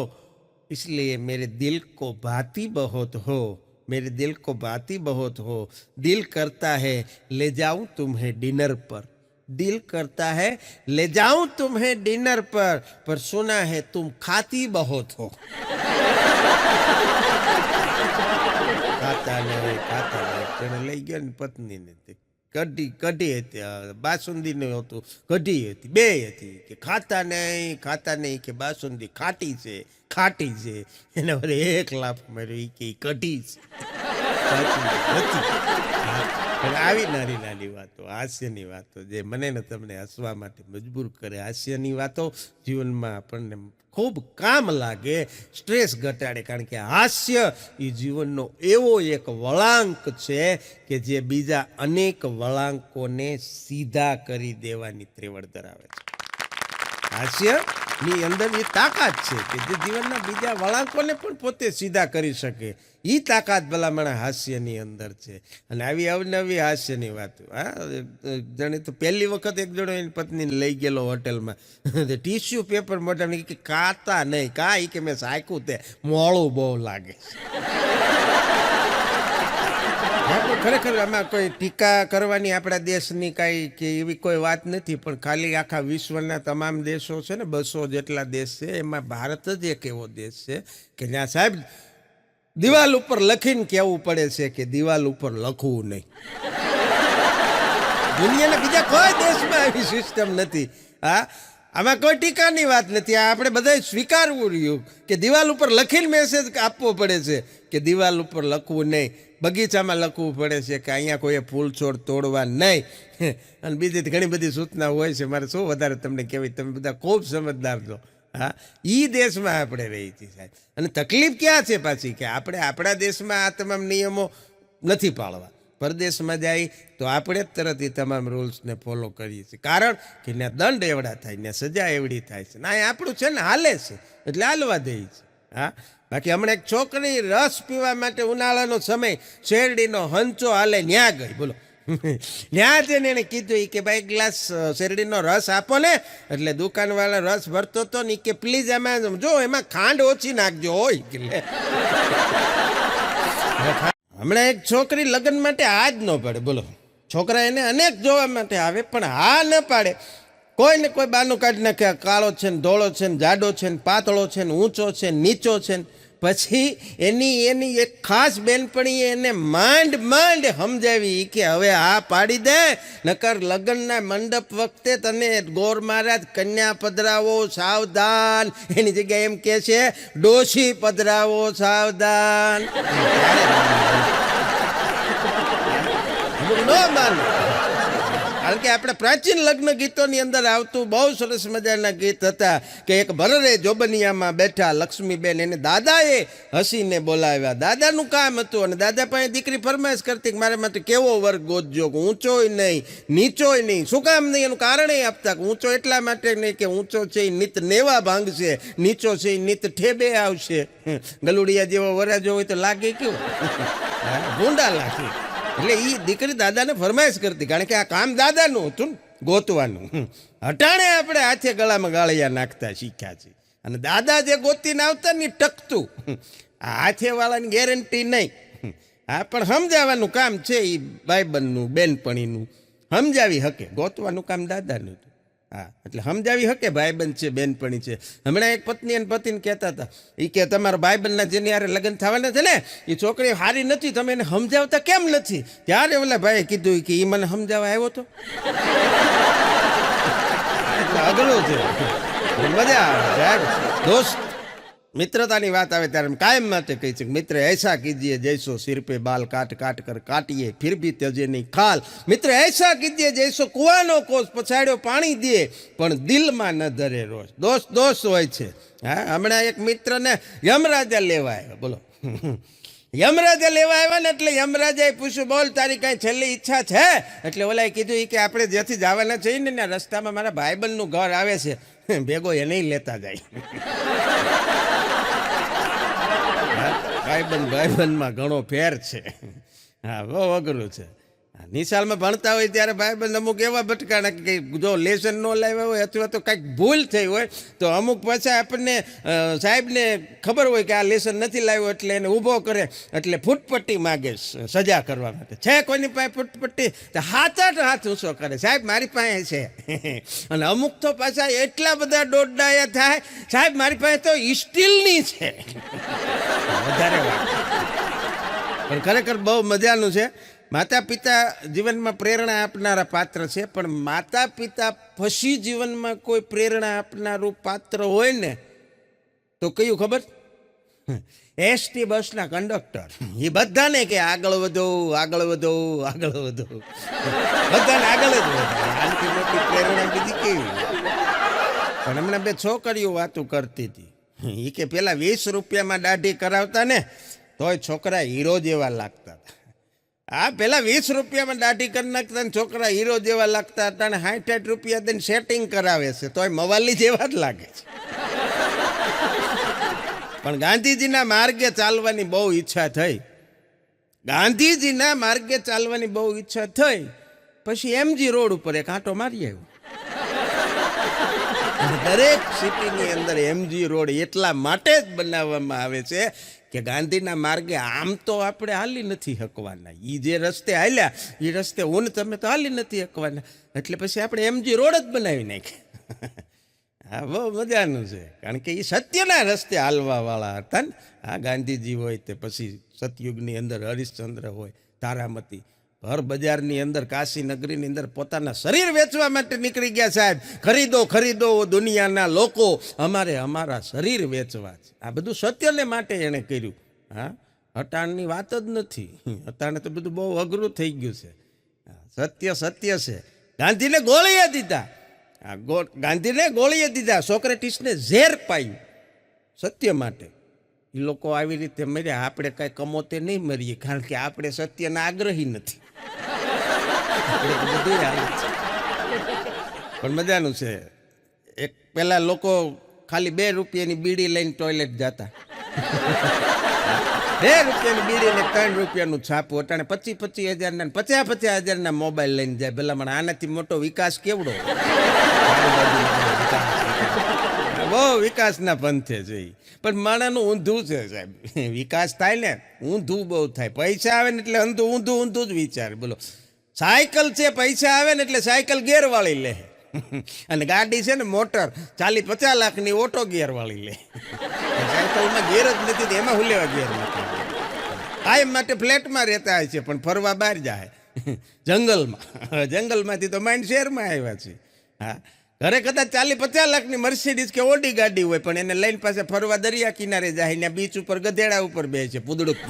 इसलिए मेरे दिल को भाती बहुत हो. मेरे दिल को बाती बहुत हो, दिल करता है ले जाऊं तुम्हें डिनर पर, दिल करता है ले जाऊं तुम्हें डिनर पर सुना है तुम खाती बहुत हो. ખાતા નહીં તેને લઈ ગયો ને પત્નીને કઢી હતી, બાસુંદી નું હતું, કઢી હતી, બે હતી કે ખાતા નહીં કે બાસુંદી ખાટી છે એને વળી એક લાફ માર્યો કે કઢી છે. આવી નાની વાતો, હાસ્યની વાતો જે મને ને તમને હસવા માટે મજબૂર કરે, હાસ્યની વાતો જીવનમાં આપણને ખૂબ કામ લાગે, સ્ટ્રેસ ઘટાડે. કારણ કે હાસ્ય એ જીવનનો એવો એક વળાંક છે કે જે બીજા અનેક વળાંકોને સીધા કરી દેવાની ત્રેવડ ધરાવે છે. હાસ્યની અંદર એ તાકાત છે કે જે જીવનના બીજા વળાંકોને પણ પોતે સીધા કરી શકે. એ તાકાત ભલામણ હાસ્યની અંદર છે. અને આવી અવનવી હાસ્યની વાતો. જાણે તો પહેલી વખત એક જણો એની પત્નીને લઈ ગયેલો હોટલમાં, ટીશ્યુ પેપર મોઢામાં કે ખાતા નહીં, કાંઈ કે મેં સાયકું તે મોડું બહુ લાગે. ખરેખર આમાં કોઈ ટીકા કરવાની આપણા દેશની કાંઈ કે એવી કોઈ વાત નથી, પણ ખાલી આખા વિશ્વના તમામ દેશો છે ને, 200 જેટલા દેશ છે, એમાં ભારત જ એક એવો દેશ છે કે જ્યાં સાહેબ દિવાલ ઉપર લખીને કહેવું પડે છે કે દિવાલ ઉપર લખવું નહીં. દુનિયાના બીજા કોઈ દેશમાં આવી સિસ્ટમ નથી. આમાં કોઈ ટીકાની વાત નથી. આપણે બધાએ સ્વીકારવું રહ્યું કે દિવાલ ઉપર લખીને મેસેજ આપવો પડે છે કે દિવાલ ઉપર લખવું નહીં. બગીચામાં લખવું પડે છે કે અહીંયા કોઈએ ફૂલ છોડ તોડવા નહીં. અને બીજી ઘણી બધી સૂચના હોય છે. મારે શું વધારે તમને કહેવાય, તમે બધા ખૂબ સમજદાર છો. એ દેશમાં આપણે રહી છીએ સાહેબ. અને તકલીફ ક્યાં છે પાછી કે આપણે આપણા દેશમાં આ તમામ નિયમો નથી પાળવા. પરદેશમાં જાય તો આપણે જ તરત એ તમામ રૂલ્સને ફોલો કરીએ છીએ. કારણ કે ત્યાં દંડ એવડા થાય, ત્યાં સજા એવડી થાય છે. ના આપણું છે ને હાલે છે એટલે હાલવા દઈએ છે. બાકી હમણાં એક છોકરી રસ પીવા માટે ઉનાળાનો સમય શેરડીનો હંચો હાલે ન્યા ગઈ. બોલો, ત્યાં જઈને એને કીધું કે ભાઈ ગ્લાસ શેરડીનો રસ આપો ને. એટલે દુકાનવાળા રસ ભરતો હતો ને કે પ્લીઝ એમાં જો એમાં ખાંડ ઓછી નાખજો હોય કે. હમણાં એક છોકરી લગ્ન માટે આ જ ન પાડે. બોલો, છોકરા એને અનેક જોવા માટે આવે પણ હા ન પાડે. કોઈ ને કોઈ બાનું કાઢી નાખે, કાળો છે ને ધોળો છે ને જાડો છે ને પાતળો છે ને ઊંચો છે ને નીચો છે ને. પછી એની એક ખાસ બેનપણીએ એને માંડ સમજાવી કે હવે આ પાડી દે, નકર લગ્નના મંડપ વખતે તને ગોર મહારાજ કન્યા પધરાવો સાવધાન. એની જગ્યાએ એમ કે છે ડોશી પધરાવો સાવધાન. ન માન. કારણ કે આપણે પ્રાચીન લગ્ન ગીતોની અંદર આવતું બહુ સરસ મજાના ગીત હતા કે એક ભરરે જોબનિયામાં બેઠા લક્ષ્મીબેન, એને દાદાએ હસીને બોલાવ્યા. દાદાનું કામ હતું અને દાદા પાસે દીકરી ફરમાઈશ કરતી કે મારા માટે કેવો વર્ગ ગોતજો, ઊંચોય નહીં નીચોય નહીં. શું કામ નહીં? એનું કારણ એ આપતા કે ઊંચો એટલા માટે નહીં કે ઊંચો છે એ નિત નેવા ભાંગશે, નીચો છે એ નિત ઠેબે આવશે. ગલુડિયા જેવો વરાજો હોય તો લાગે કેવું ભૂંડા લાગે. એટલે એ દીકરી દાદાને ફરમાઈશ કરતી, કારણ કે આ કામ દાદાનું હતું ને ગોતવાનું. હટાણે આપણે હાથે ગળામાં ગાળિયા નાખતા શીખ્યા છે. અને દાદા જે ગોતીને આવતા ને ટકતું, હાથે વાળાની ગેરંટી નહીં. હા, પણ સમજાવવાનું કામ છે એ ભાઈબંધનું બેનપણીનું. સમજાવી શકે, ગોતવાનું કામ દાદાનું. હા, એટલે સમજાવી શકે ભાઈબંધ છે બેનપણી છે. હમણાં એક પત્ની અને પતિને કહેતા હતા એ કે તમારા ભાઈબંધના જેની યારે લગ્ન થવાના છે ને એ છોકરી સારી નથી, તમે એને સમજાવતા કેમ નથી? ત્યારે ઓલા ભાઈએ કીધું કે એ મને સમજાવવા આવ્યો તો. એટલે અઘરું છે, મજા આવે સાહેબ. દોસ્ત, મિત્રતાની વાત આવે ત્યારે કાયમ માટે કહી છે મિત્ર ऐसा कीजिए जैसो सिर पे बाल काट काट कर काटिए फिर भी त्यजे नहीं खाल. મિત્ર ऐसा कीजिए जैसो કુવાનો કોસ પછાડ્યો પાણી દે પણ દિલમાં ન ધરે રોજ. દોસ્ત હોય છે. હા, હમણાં એક મિત્રને યમરાજા લેવા આવ્યા. બોલો, યમરાજા લેવા આવ્યા ને એટલે યમરાજાએ પૂછ્યું બોલ તારી કાંઈ છેલ્લી ઈચ્છા છે? એટલે ઓલાએ કીધું કે આપણે જ્યાંથી જવાના છીએ ને રસ્તામાં મારા ભાઈબંધનું ઘર આવે છે, ભેગો એને લેતા જાય. ભાઈબંધમાં ઘણો ફેર છે. હા, બહુ અઘરું છે. નિશાળમાં ભણતા હોય ત્યારે ભાઈબંધ અમુક એવા ભટકાણા કે જો લેસન ન લાવ્યા હોય અથવા તો કાંઈક ભૂલ થઈ હોય તો અમુક પાછા આપણને સાહેબને ખબર હોય કે આ લેસન નથી લાવ્યો એટલે એને ઊભો કરે એટલે ફૂટપટ્ટી માગે સજા કરવા માટે. છે કોઈની પાસે ફૂટપટ્ટી? તો હાથ ઊંચો કરે, સાહેબ મારી પાસે છે. અને અમુક તો પાછા એટલા બધા દોડડાયા થાય, સાહેબ મારી પાસે તો સ્ટીલની છે. વધારે વાત પણ ખરેખર બહુ મજાનું છે. માતા પિતા જીવનમાં પ્રેરણા આપનારા પાત્ર છે, પણ માતા પિતા પછી જીવનમાં કોઈ પ્રેરણા આપનારું પાત્ર હોય ને તો કયું ખબર? એસટી બસના કંડક્ટર. એ બધાને કે આગળ વધો, આગળ વધો, આગળ વધો, બધાને આગળ જ વધો. આનાથી મોટી પ્રેરણા બીજી કેવી? પણ હમણાં બે છોકરીઓ વાતું કરતી હતી. એ કે પેલા 20 રૂપિયામાં દાઢી કરાવતા ને તોય છોકરા હીરો જેવા લાગતા હતા. આ પેલા 20 રૂપિયામાં દાઢી કરી નાખતા ને છોકરા હીરો જેવા લાગતા હતા, અને 60 રૂપિયા દઈને સેટિંગ કરાવે છે તોય મવાલી જેવા જ લાગે છે. પણ ગાંધીજીના માર્ગે ચાલવાની બહુ ઈચ્છા થઈ. ગાંધીજીના માર્ગે ચાલવાની બહુ ઈચ્છા થઈ પછી એમજી રોડ ઉપર એક આંટો મારી આવ્યો. દરેક સિટીની અંદર એમજી રોડ એટલા માટે જ બનાવવામાં આવે છે કે ગાંધીના માર્ગે આમ તો આપણે હાલી નથી શકવાના. એ જે રસ્તે હાલ્યા એ રસ્તે હું તમે તો હાલી નથી શકવાના, એટલે પછી આપણે એમજી રોડ જ બનાવી નાખ્યા. હા, બહુ મજાનું છે, કારણ કે એ સત્યના રસ્તે હાલવાવાળા હતા ને. હા, ગાંધીજી હોય તે પછી સતયુગની અંદર હરિશ્ચંદ્ર હોય, તારામતી હર બજારની અંદર, કાશી નગરીની અંદર પોતાના શરીર વેચવા માટે નીકળી ગયા. સાહેબ ખરીદો ખરીદો દુનિયાના લોકો, અમારે અમારા શરીર વેચવા છે. આ બધું સત્યને માટે એણે કર્યું. હા, હટાણની વાત જ નથી. હટાણે તો બધું બહુ અઘરું થઈ ગયું છે. સત્ય સત્ય છે. ગાંધીને ગોળીએ દીધા. ગાંધીને ગોળીએ દીધા. સોક્રેટિસને ઝેર પાયું સત્ય માટે. એ લોકો આવી રીતે મર્યા. આપણે કાંઈ કમોતે નહીં મરીએ, કારણ કે આપણે સત્યના આગ્રહી નથી. પણ મજાનું છે. એક પેલા લોકો ખાલી 2 રૂપિયાની બીડી લઈને ટોયલેટ જતા. 2 રૂપિયાની બીડી ને 3 રૂપિયાનું છાપું. અટાણે 25,000 50,000 મોબાઈલ લઈને જાય. ભલા મને આનાથી મોટો વિકાસ કેવડો? બહુ વિકાસના પંથે છે. પણ માણાનું ઊંધું છે સાહેબ. વિકાસ થાય ને ઊંધું બહુ થાય. પૈસા આવે ને એટલે ઊંધું જ વિચાર. બોલો, સાયકલ છે, પૈસા આવે ને એટલે સાયકલ ગેરવાળી લે, અને ગાડી છે ને મોટર 40-50 લાખની ઓટો ગેરવાળી લે. સાયકલમાં ગેર જ નથી, એમાં હું લેવા ગેર નથી. કાયમ માટે ફ્લેટમાં રહેતા હોય છે પણ ફરવા બહાર જાય જંગલમાં. જંગલમાંથી તો માઇન્ડ શહેરમાં આવ્યા છે. હા, ઘરે કદાચ 40-50 લાખની મર્સિડીઝ કે ઓડી ગાડી હોય, પણ એને લઈને પાસે ફરવા દરિયા કિનારે જાય ને બીચ ઉપર ગધેડા ઉપર બે છે. પૂદડુક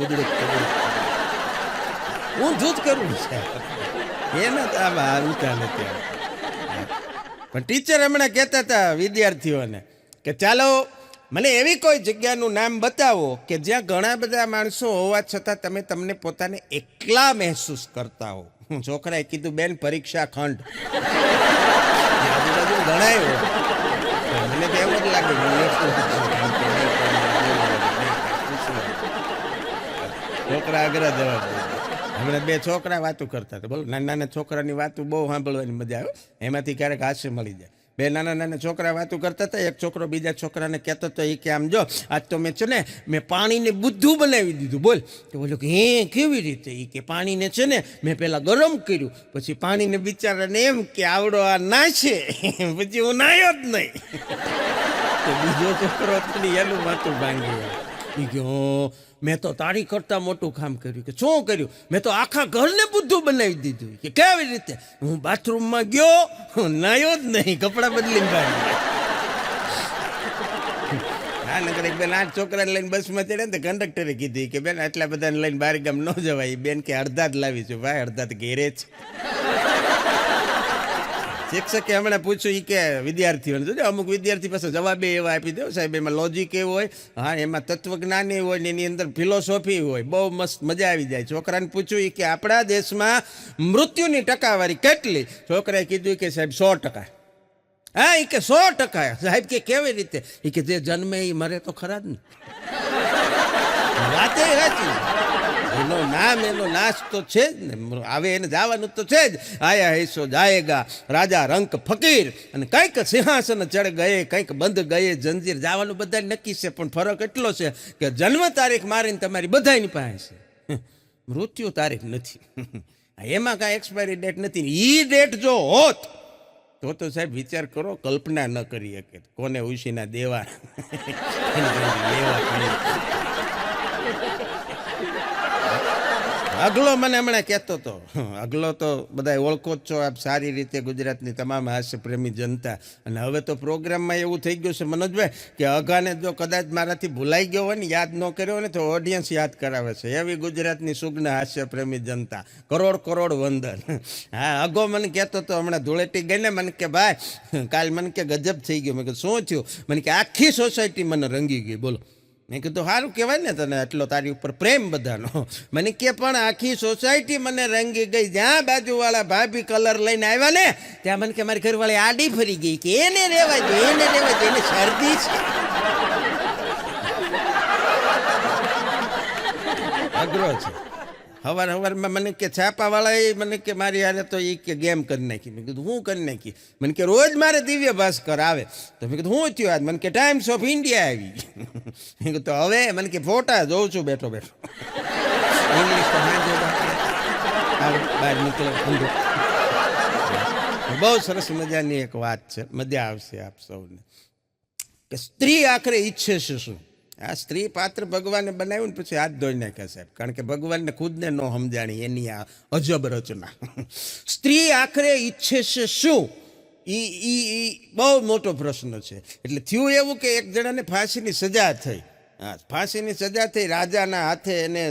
ઊંધું જ કરવું છે એના તો આમાં હારું ચાલે ત્યાં. પણ ટીચર હમણાં કહેતા હતા વિદ્યાર્થીઓને કે ચાલો મને એવી કોઈ જગ્યાનું નામ બતાવો કે જ્યાં ઘણા બધા માણસો હોવા છતાં તમે તમને પોતાને એકલા મહેસૂસ કરતા હો. છોકરાએ કીધું બેન પરીક્ષા ખંડ. આજુબાજુ ઘણા હોય, મને તો એવું જ લાગે છોકરા આગળ જવાબ. હમણાં 2 છોકરા વાતું કરતા હતા. બોલો, નાના છોકરાની વાતું બહુ સાંભળવાની મજા આવે. એમાંથી ક્યારેક હાસ્ય મળી જાય. 2 નાના છોકરા વાતું કરતા હતા. એક છોકરો બીજા છોકરાને કહેતો હતો, એ કે આમ જો આજ તો મેં છે ને મેં પાણીને બુદ્ધું બનાવી દીધું. બોલ. તો બોલો કે કેવી રીતે? એ કે પાણીને છે ને મેં પહેલાં ગરમ કર્યું, પછી પાણીને બિચારાને એમ કે આવડો આ નાશે, પછી હું નાયો જ નહીં. તો બીજો છોકરો એનું વાતું ભાંગી. એ કે મેં તો તારી કરતાં મોટું કામ કર્યું. કે શું કર્યું? મેં તો આખા ઘરને બુદ્ધું બનાવી દીધું. કે કેવી રીતે? હું બાથરૂમમાં ગયો, નાયો જ નહીં, કપડાં બદલીને બહાર. હા, નગર એક બેન 8 છોકરાને લઈને બસમાં ચડ્યા ને કંડક્ટરે કીધી કે બેન આટલા બધાને લઈને બહાર ગામ ન જવાય. બેન કે અડધા જ લાવી છું. ભાઈ અડધા તો ઘેરે જ. શિક્ષકે હમણાં પૂછ્યું, એ કે વિદ્યાર્થીઓને જોજો, અમુક વિદ્યાર્થી પાસે જવાબે એવા આપી દો સાહેબ, એમાં લોજિક એવું હોય, હા એમાં તત્વજ્ઞાન એવું હોય ને એની અંદર ફિલોસોફી હોય, બહુ મસ્ત મજા આવી જાય. છોકરાને પૂછ્યું એ કે આપણા દેશમાં મૃત્યુની ટકાવારી કેટલી? છોકરાએ કીધું કે સાહેબ 100%. હા, એ કે 100%. સાહેબ કે કેવી રીતે? એ કે જે જન્મે એ મરે તો ખરા જ ને. વાતે સાચી. એનો એનો નામ એનો નાશ તો છે જ ને, આવે એને જવાનું તો છે જ. આયા હૈસો જાયેગા, રાજા રંક ફકીર, અને કંઈક સિંહાસન ચડ ગયે, કંઈક બંધ ગયે જંજીર. જવાનું બધા નક્કી છે, પણ ફરક એટલો છે કે જન્મ તારીખ મારીને તમારી બધાની પાસે છે, મૃત્યુ તારીખ નથી. એમાં કાંઈ એક્સપાયરી ડેટ નથી. એ ડેટ જો હોત તો સાહેબ વિચાર કરો, કલ્પના ન કરી શકે કોને ઉશીના દેવા અગલો મને હમણાં કહેતો હતો, અગલો તો બધા ઓળખો જ છો આપ સારી રીતે, ગુજરાતની તમામ હાસ્ય પ્રેમી જનતા. અને હવે તો પ્રોગ્રામમાં એવું થઈ ગયું છે મનોજભાઈ કે અઘાને જો કદાચ મારાથી ભૂલાઈ ગયો હોય ને, યાદ ન કર્યો હોય ને, તો ઓડિયન્સ યાદ કરાવે છે. એવી ગુજરાતની સુગ્ન હાસ્ય પ્રેમી જનતા, કરોડ કરોડ વંદન. હા, અગો મને કહેતો હતો હમણાં ધૂળેટી ગઈ ને, મને કે ભાઈ કાલ મને કે ગજબ થઈ ગયો. મેં કીધું શું થયું? મને કે આખી સોસાયટી મને રંગી ગઈ. બોલો. મેં કીધું સારું કહેવાય ને તને એટલો તારી ઉપર પ્રેમ બધાનો. મને કે પણ આખી સોસાયટી મને રંગી ગઈ. જ્યાં બાજુવાળા ભાભી કલર લઈને આવ્યા ને, ત્યાં મને કે મારી ઘરવાળી આડી ફરી ગઈ કે એને રહેવા દે, એને રહેવા દે, એને શરદી છે. અઘરો છે. હવારમાં મને કે છાપાવાળાએ મને કે મારી હારે તો એ કે ગેમ કરી નાખી. મેં કીધું હું કરી નાખી? મને કે રોજ મારે દિવ્ય ભાસ્કર આવે. તો મેં કીધું હું થયું આજ? મને કે ટાઈમ્સ ઓફ ઇન્ડિયા આવી. મેં કીધું તો હવે? મને કે ફોટા જોઉં છું બેઠો બેઠો. ઇંગ્લિશ તો બહાર નીકળે. બહુ સરસ મજાની એક વાત છે, મજા આવશે આપ સૌને, કે સ્ત્રી આખરે ઈચ્છે છે શું? આ સ્ત્રી પાત્ર ભગવાને બનાવ્યું ને પછી હાથ ધોઈ નાખ્યા સાહેબ, કારણ કે ભગવાનને ખુદને ન સમજાણી એની આ અજબ રચના. સ્ત્રી આખરે ઈચ્છે છે શું? ઈ બહુ મોટો પ્રશ્ન છે. એટલે થયું એવું કે એક જણાને ફાંસીની સજા થઈ. હા, ફાંસીની સજા થઈ. રાજાના હાથે એને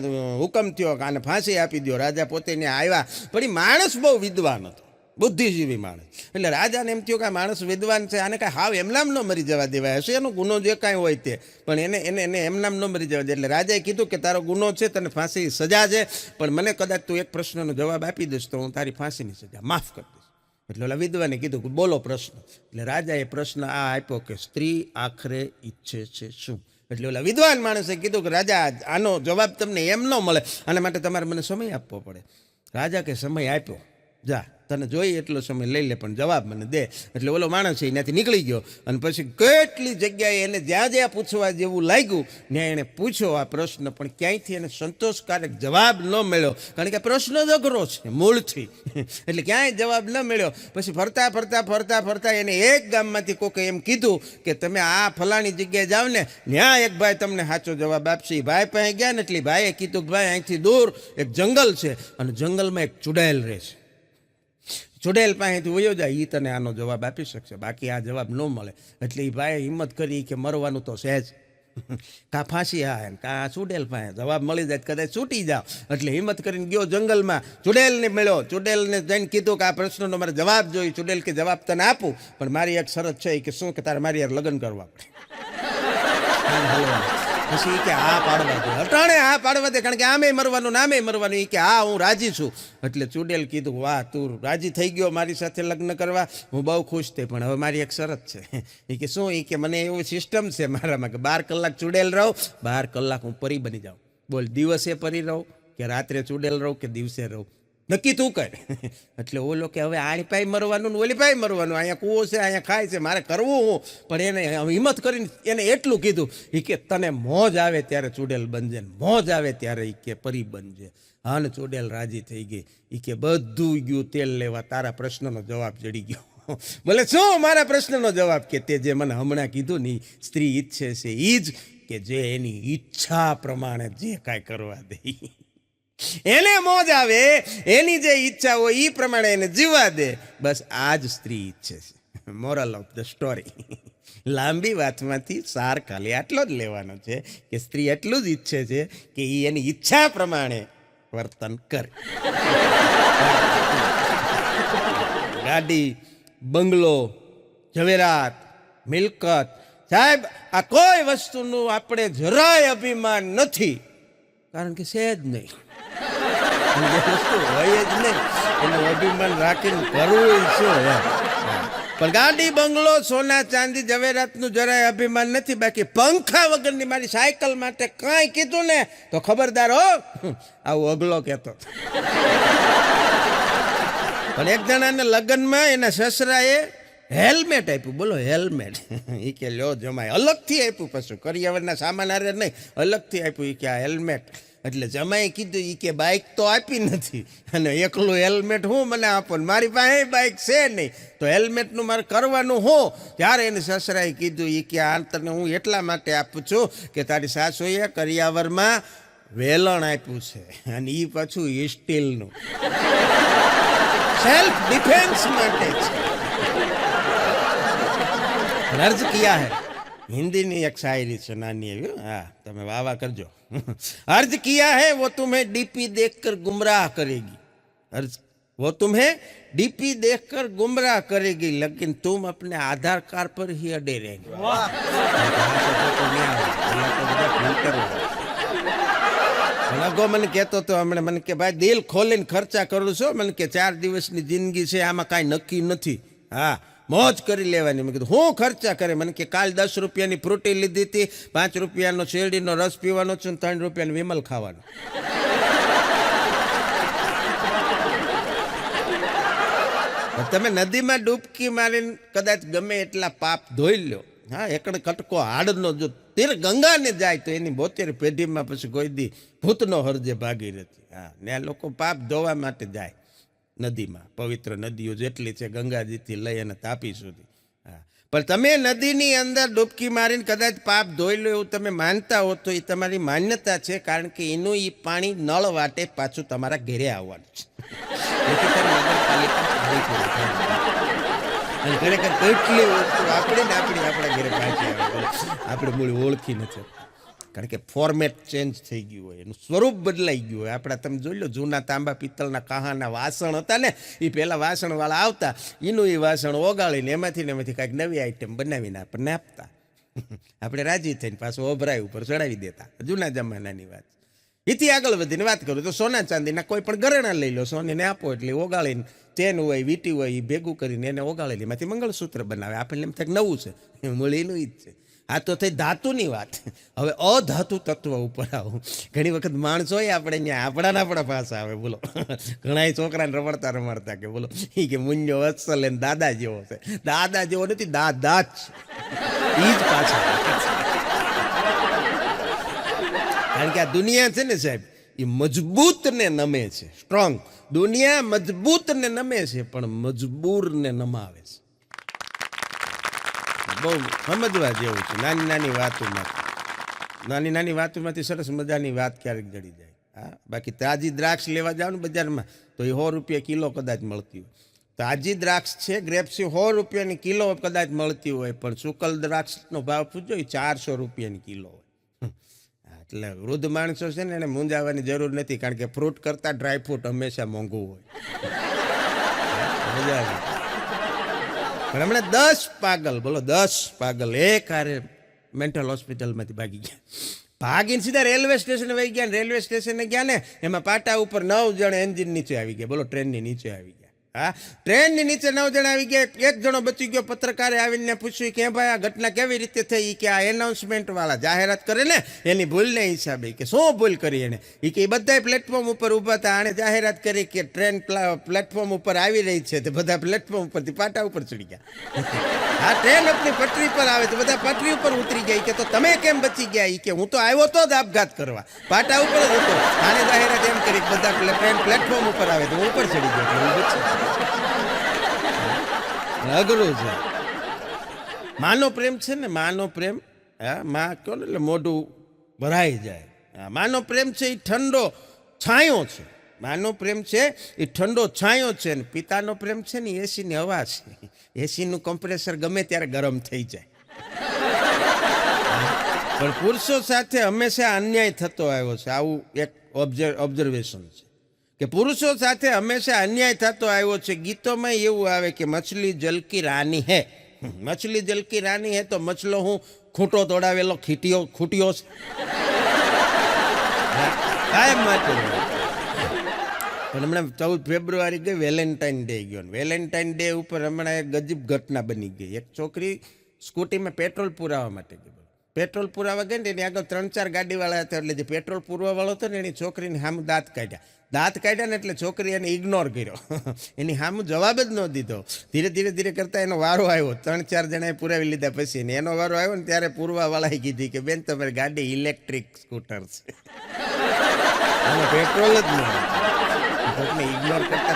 હુકમ થયો કે આને ફાંસી આપી દો. રાજા પોતે ત્યાં આવ્યા, પણ એ માણસ બહુ વિદ્વાન હતો, બુદ્ધિજીવી માણસ. એટલે રાજાને એમ થયું કે આ માણસ વિદ્વાન છે, આને કાંઈ હાવ એમનામ ન મરી જવા દેવાય, હશે એનો ગુનો જે કાંઈ હોય તે, પણ એને એમનામ ન મરી જવા દે. એટલે રાજાએ કીધું કે તારો ગુનો છે, તને ફાંસી સજા છે, પણ મને કદાચ તું એક પ્રશ્નનો જવાબ આપી દઈશ તો હું તારી ફાંસીની સજા માફ કરી દઈશ. એટલે ઓલા વિદ્વાને કીધું કે બોલો પ્રશ્ન. એટલે રાજાએ પ્રશ્ન આ આપ્યો કે સ્ત્રી આખરે ઈચ્છે છે શું? એટલે ઓલા વિદ્વાન માણસે કીધું કે રાજા આનો જવાબ તમને એમ ન મળે, આના માટે તમારે મને સમય આપવો પડે. રાજા કે સમય આપ્યો, જા તને જોઈએ એટલો સમય લઈ લે, પણ જવાબ મને દે. એટલે ઓલો માણસ એનાથી નીકળી ગયો, અને પછી કેટલી જગ્યાએ એને જ્યાં જ્યાં પૂછવા જેવું લાગ્યું ત્યાં એણે પૂછ્યો આ પ્રશ્ન, પણ ક્યાંયથી એને સંતોષકારક જવાબ ન મળ્યો, કારણ કે પ્રશ્ન જ અઘરો છે મૂળથી. એટલે ક્યાંય જવાબ ન મળ્યો. પછી ફરતા ફરતા ફરતા ફરતા એને એક ગામમાંથી કોકે એમ કીધું કે તમે આ ફલાણી જગ્યાએ જાઓ ને, ત્યાં એક ભાઈ તમને સાચો જવાબ આપશે. એ ભાઈ પાસે ગયા ને એટલે ભાઈએ કીધું કે ભાઈ અહીંથી દૂર એક જંગલ છે, અને જંગલમાં એક ચુડેલ રહે છે. ચુડેલ પાસેથી વયો જાય, એ તને આનો જવાબ આપી શકશે, બાકી આ જવાબ ન મળે. એટલે એ ભાઈએ હિંમત કરી કે મરવાનું તો સહેજ, કાં ફાંસી આવે કાં ચુડેલ પાસે જવાબ મળી જાય, કદાચ છૂટી જાઓ. એટલે હિંમત કરીને ગયો જંગલમાં, ચુડેલને મળ્યો. ચુડેલને જઈને કીધું કે આ પ્રશ્નનો મારે જવાબ જોઈએ. ચુડેલ કે જવાબ તને આપું, પણ મારી એક શરત છે. કે શું? કે તારે મારી યાર લગ્ન કરવા પડે. પછી કે હા પાડવા દે, અટાણે હા પાડવા દે, કારણ કે આમે મરવાનું નામે મરવાનું. એ કે હા હું રાજી છું. એટલે ચુડેલ કીધું વાહ તું રાજી થઈ ગયો મારી સાથે લગ્ન કરવા, હું બહુ ખુશ થઈ, પણ હવે મારી એક શરત છે. એ કે શું? એ કે મને એવું સિસ્ટમ છે મારામાં કે 12 કલાક ચુડેલ રહું, 12 કલાક હું પરી બની જાઉં. બોલ, દિવસે પરી રહું કે રાત્રે ચુડેલ રહું કે દિવસે રહું, નક્કી તું કર. એટલે ઓલો કે હવે આની પાઈ મરવાનું ને ઓલી પાઈ મરવાનું, અહીંયા કૂવો છે, અહીંયા ખાય છે, મારે કરવું હું? પણ એને હિંમત કરીને એને એટલું કીધું, એ કે તને મોજ આવે ત્યારે ચુડેલ બનજે, મોજ આવે ત્યારે એ કે પરી બનજે. હા, ને ચુડેલ રાજી થઈ ગઈ. એ કે બધું ગયું તેલ લેવા, તારા પ્રશ્નનો જવાબ જડી ગયો. બોલે શું મારા પ્રશ્નનો જવાબ? કે તે જે મને હમણાં કીધું ને, સ્ત્રી ઈચ્છે છે એ જ કે જે એની ઈચ્છા પ્રમાણે જે કાંઈ કરવા દે, એને મોજ આવે, એની જે ઈચ્છા હોય એ પ્રમાણે એને જીવવા દે. બસ આ જ સ્ત્રી ઈચ્છે છે. Moral of the story. લાંબી વાતમાંથી સાર ખાલી આટલો જ લેવાનો છે કે સ્ત્રી એટલું જ ઈચ્છે છે કે એ એની ઈચ્છા પ્રમાણે વર્તન કરે. ગાડી, બંગલો, ઝવેરાત, મિલકત, સાહેબ આ કોઈ વસ્તુનું આપણે જરાય અભિમાન નથી, કારણ કે છે જ નહીં. જે વસ્તુ હોય જ નહીં એનું અભિમાન રાખીને કરવું શું? પણ ગાડી બંગલો સોના ચાંદી ઝવેરાતનું જરાય અભિમાન નથી. બાકી પંખા વગરની મારી સાયકલ માટે કાંઈ કીધું ને તો ખબરદાર હો, આવું અગલો કહેતો. પણ એક જણાને લગ્નમાં એના સસરાએ હેલ્મેટ આપ્યું. બોલો હેલ્મેટ. એ કે લ્યો જમાય. અલગથી આપ્યું, પાછું કરિયાવરના સામાન હારે નહીં, અલગથી આપ્યું. એ કે આ હેલ્મેટ. એટલે જમાઈ કીધું એ કે બાઇક તો આપી નથી અને એકલું હેલ્મેટ હું મને આપો ને મારી પાસે બાઇક છે નહીં, તો હેલ્મેટનું મારે કરવાનું હું. ત્યારે એને સસરાએ કીધું એ કે આ તને હું એટલા માટે આપું છું કે તારી સાસુએ કરિયાવરમાં વેલણ આપ્યું છે અને એ પાછું સ્ટીલનું, સેલ્ફ ડિફેન્સ માટે છે. अर्ज किया है, हिंदी एक शायरी છે નાની એવી. હા, તમે વાવા કરજો. अर्ज किया है वो तुम्हें डीपी देखकर गुमराह करेगी, अर्ज वो तुम्हें डीपी देखकर गुमराह करेगी, लेकिन तुम अपने आधार कार्ड पर ही अड़े रहेंगे. અગો મને કહેતો તો હમણાં, મને કે ભાઈ દિલ ખોલીને ખર્ચા કરું છું, મને કે 4 દિવસની જિંદગી છે, આમાં કાંઈ નક્કી નથી. હા, મોજ કરી લેવાની. મેં કીધું હું ખર્ચા કરે? મને કે કાલ 10 રૂપિયાની ફ્રૂટી લીધી હતી, 5 રૂપિયાનો શેરડીનો રસ પીવાનો છે, 3 રૂપિયાનું વિમલ ખાવાનું. તમે નદીમાં ડૂબકી મારીને કદાચ ગમે એટલા પાપ ધોઈ લો. હા, એકડ કટકો હાડનો જો તીર ગંગાને જાય તો એની 72 પેઢીમાં પછી કોઈ દી ભૂતનો હરજે ભાગી રહેતી. હા, ને આ લોકો પાપ ધોવા માટે જાય નદીમાં. પવિત્ર નદીઓ જેટલી છે, ગંગાજીથી લઈ અને તાપી સુધી. હા, પણ તમે નદીની અંદર ડૂબકી મારીને કદાચ પાપ ધોઈ લો એવું તમે માનતા હો તો એ તમારી માન્યતા છે, કારણ કે એનું એ પાણી નળ વાટે પાછું તમારા ઘેરે આવવાનું છે. અને ખરેખર કેટલી વસ્તુ આપણા ઘરે પાછી આવે, આપણે મૂળ ઓળખી નથી, કારણ કે ફોર્મેટ ચેન્જ થઈ ગયું હોય, એનું સ્વરૂપ બદલાઈ ગયું હોય. આપણા તમે જોઈ લો, જૂના તાંબા પિત્તળના કાહાના વાસણ હતા ને, એ પહેલાં વાસણવાળા આવતા, એનું એ વાસણ ઓગાળીને એમાંથી કાંઈક નવી આઈટમ બનાવીને આપણને આપતા. આપણે રાજી થઈને પાછું ઓભરાઈ ઉપર ચડાવી દેતા. જૂના જમાનાની વાત. એથી આગળ વધીને વાત કરું તો સોના ચાંદીના કોઈ પણ ઘરેણા લઈ લો, સોનીને આપો એટલે ઓગાળીને ચેન હોય, વીટી હોય, એ ભેગું કરીને એને ઓગાળેલી એમાંથી મંગળસૂત્ર બનાવે. આપણને એમ થાય નવું છે, મૂળીનું ઈ જ છે. આ તો થઈ ધાતુની વાત. હવે અધાતુ તત્વ ઉપર આવું. ઘણી વખત માણસો આપણે ત્યાં આપણા પાસે આવે. બોલો, ઘણા છોકરાને રમડતા કે બોલો એ કે મુંજો વત્સલ એને દાદા જેવો છે. દાદા જેવો નથી, દાદા જ એ જ પાછા. કારણ કે આ દુનિયા છે ને સાહેબ, એ મજબૂત ને નમે છે, સ્ટ્રોંગ. દુનિયા મજબૂત ને નમે છે, પણ મજબૂર ને નમાવે છે. બહુ સમજવા જેવું છે. નાની વાતોમાંથી સરસ મજાની વાત ક્યારેક જડી જાય. હા, બાકી તાજી દ્રાક્ષ લેવા જાવ ને બજારમાં તો એ 100 રૂપિયા કિલો કદાચ મળતી હોય. તાજી દ્રાક્ષ છે, ગ્રેપ્સ 100 રૂપિયાની કિલો કદાચ મળતી હોય, પણ સુકલ દ્રાક્ષનો ભાવ પૂછો એ 400 રૂપિયાની કિલો હોય. એટલે વૃદ્ધ માણસો છે ને, એને મૂંઝાવાની જરૂર નથી, કારણ કે ફ્રૂટ કરતાં ડ્રાયફ્રૂટ હંમેશા મોંઘું હોય. મજા આવે. પણ હમણાં 10 પાગલ, બોલો 10 પાગલ એક હારે મેન્ટલ હોસ્પિટલમાંથી ભાગી ગયા. ભાગીને સીધા રેલવે સ્ટેશન વહી ગયા. રેલવે સ્ટેશને ગયા ને, એમાં પાટા ઉપર 9 જણ એન્જિન નીચે આવી ગયા. બોલો, ટ્રેનની નીચે આવી ગયા. હા, ટ્રેનની નીચે 9 જણ આવી ગયા. એક જણો બચી ગયો. પત્રકારે આવીને પૂછ્યું કે ભાઈ આ ઘટના કેવી રીતે થઈ? કે આ એનાઉન્સમેન્ટ વાળા જાહેરાત કરે ને એની ભૂલને હિસાબે. કે શું ભૂલ કરી એને? એ કે બધા પ્લેટફોર્મ ઉપર ઊભા હતા, આણે જાહેરાત કરી કે ટ્રેન પ્લેટફોર્મ ઉપર આવી રહી છે, તો બધા પ્લેટફોર્મ ઉપરથી પાટા ઉપર ચડી ગયા. આ ટ્રેન આપણી પટરી પર આવે તો બધા પટરી ઉપર ઉતરી ગયા. કે તો તમે કેમ બચી ગયા? એ કે હું તો આવ્યો તો જ આપઘાત કરવા, પાટા ઉપર જ હતો. આને જાહેરાત એમ કરી કે બધા ટ્રેન પ્લેટફોર્મ ઉપર આવે તો હું ઉપર ચડી ગયો, એટલે હું બચી. અઘરું છે. માનો પ્રેમ છે ને, માનો પ્રેમ. હા, માં કહો ને એટલે મોઢું ભરાઈ જાય. હા, માનો પ્રેમ છે એ ઠંડો છાંયો છે. માનો પ્રેમ છે એ ઠંડો છાંયો છે. ને પિતાનો પ્રેમ છે ને એસીની હવા છે. એસીનું કમ્પ્રેસર ગમે ત્યારે ગરમ થઈ જાય. પણ પુરુષો સાથે હંમેશા અન્યાય થતો આવ્યો છે. આવું એક ઓબ્ઝર્વેશન છે કે પુરુષો સાથે હંમેશા અન્યાય થતો આવ્યો છે. ગીતોમાં એવું આવે કે મછલી જલ કી રાની હે, મછલી જલ કી રાની હે, તો મછલો હું ખૂંટો તોડાવેલો ખૂટ્યો છે કાયમ માટે. પણ હમણાં 14 ફેબ્રુઆરી ગઈ, વેલેન્ટાઇન ડે ગયો. વેલેન્ટાઇન ડે ઉપર હમણાં એક ગજબ ઘટના બની ગઈ. એક છોકરી સ્કૂટીમાં પેટ્રોલ પુરાવા માટે ગઈ. પેટ્રોલ પુરાવા ગઈ ને એની આગળ 3-4 ગાડીવાળા હતા. એટલે જે પેટ્રોલ પુરવાવાળો હતો ને એની છોકરીની સામે દાંત કાઢ્યા ને એટલે છોકરી એને ઇગ્નોર કર્યો. એની સામે જવાબ જ ન દીધો. ધીરે કરતાં એનો વારો આવ્યો. 3-4 જણાએ પુરાવી લીધા પછી એનો વારો આવ્યો ને ત્યારે પૂરવાવાળાએ કીધી કે બેન તમારી ગાડી ઇલેક્ટ્રિક સ્કૂટર છે, અને પેટ્રોલ જ ન કોઈને ઇગ્નોર કરતા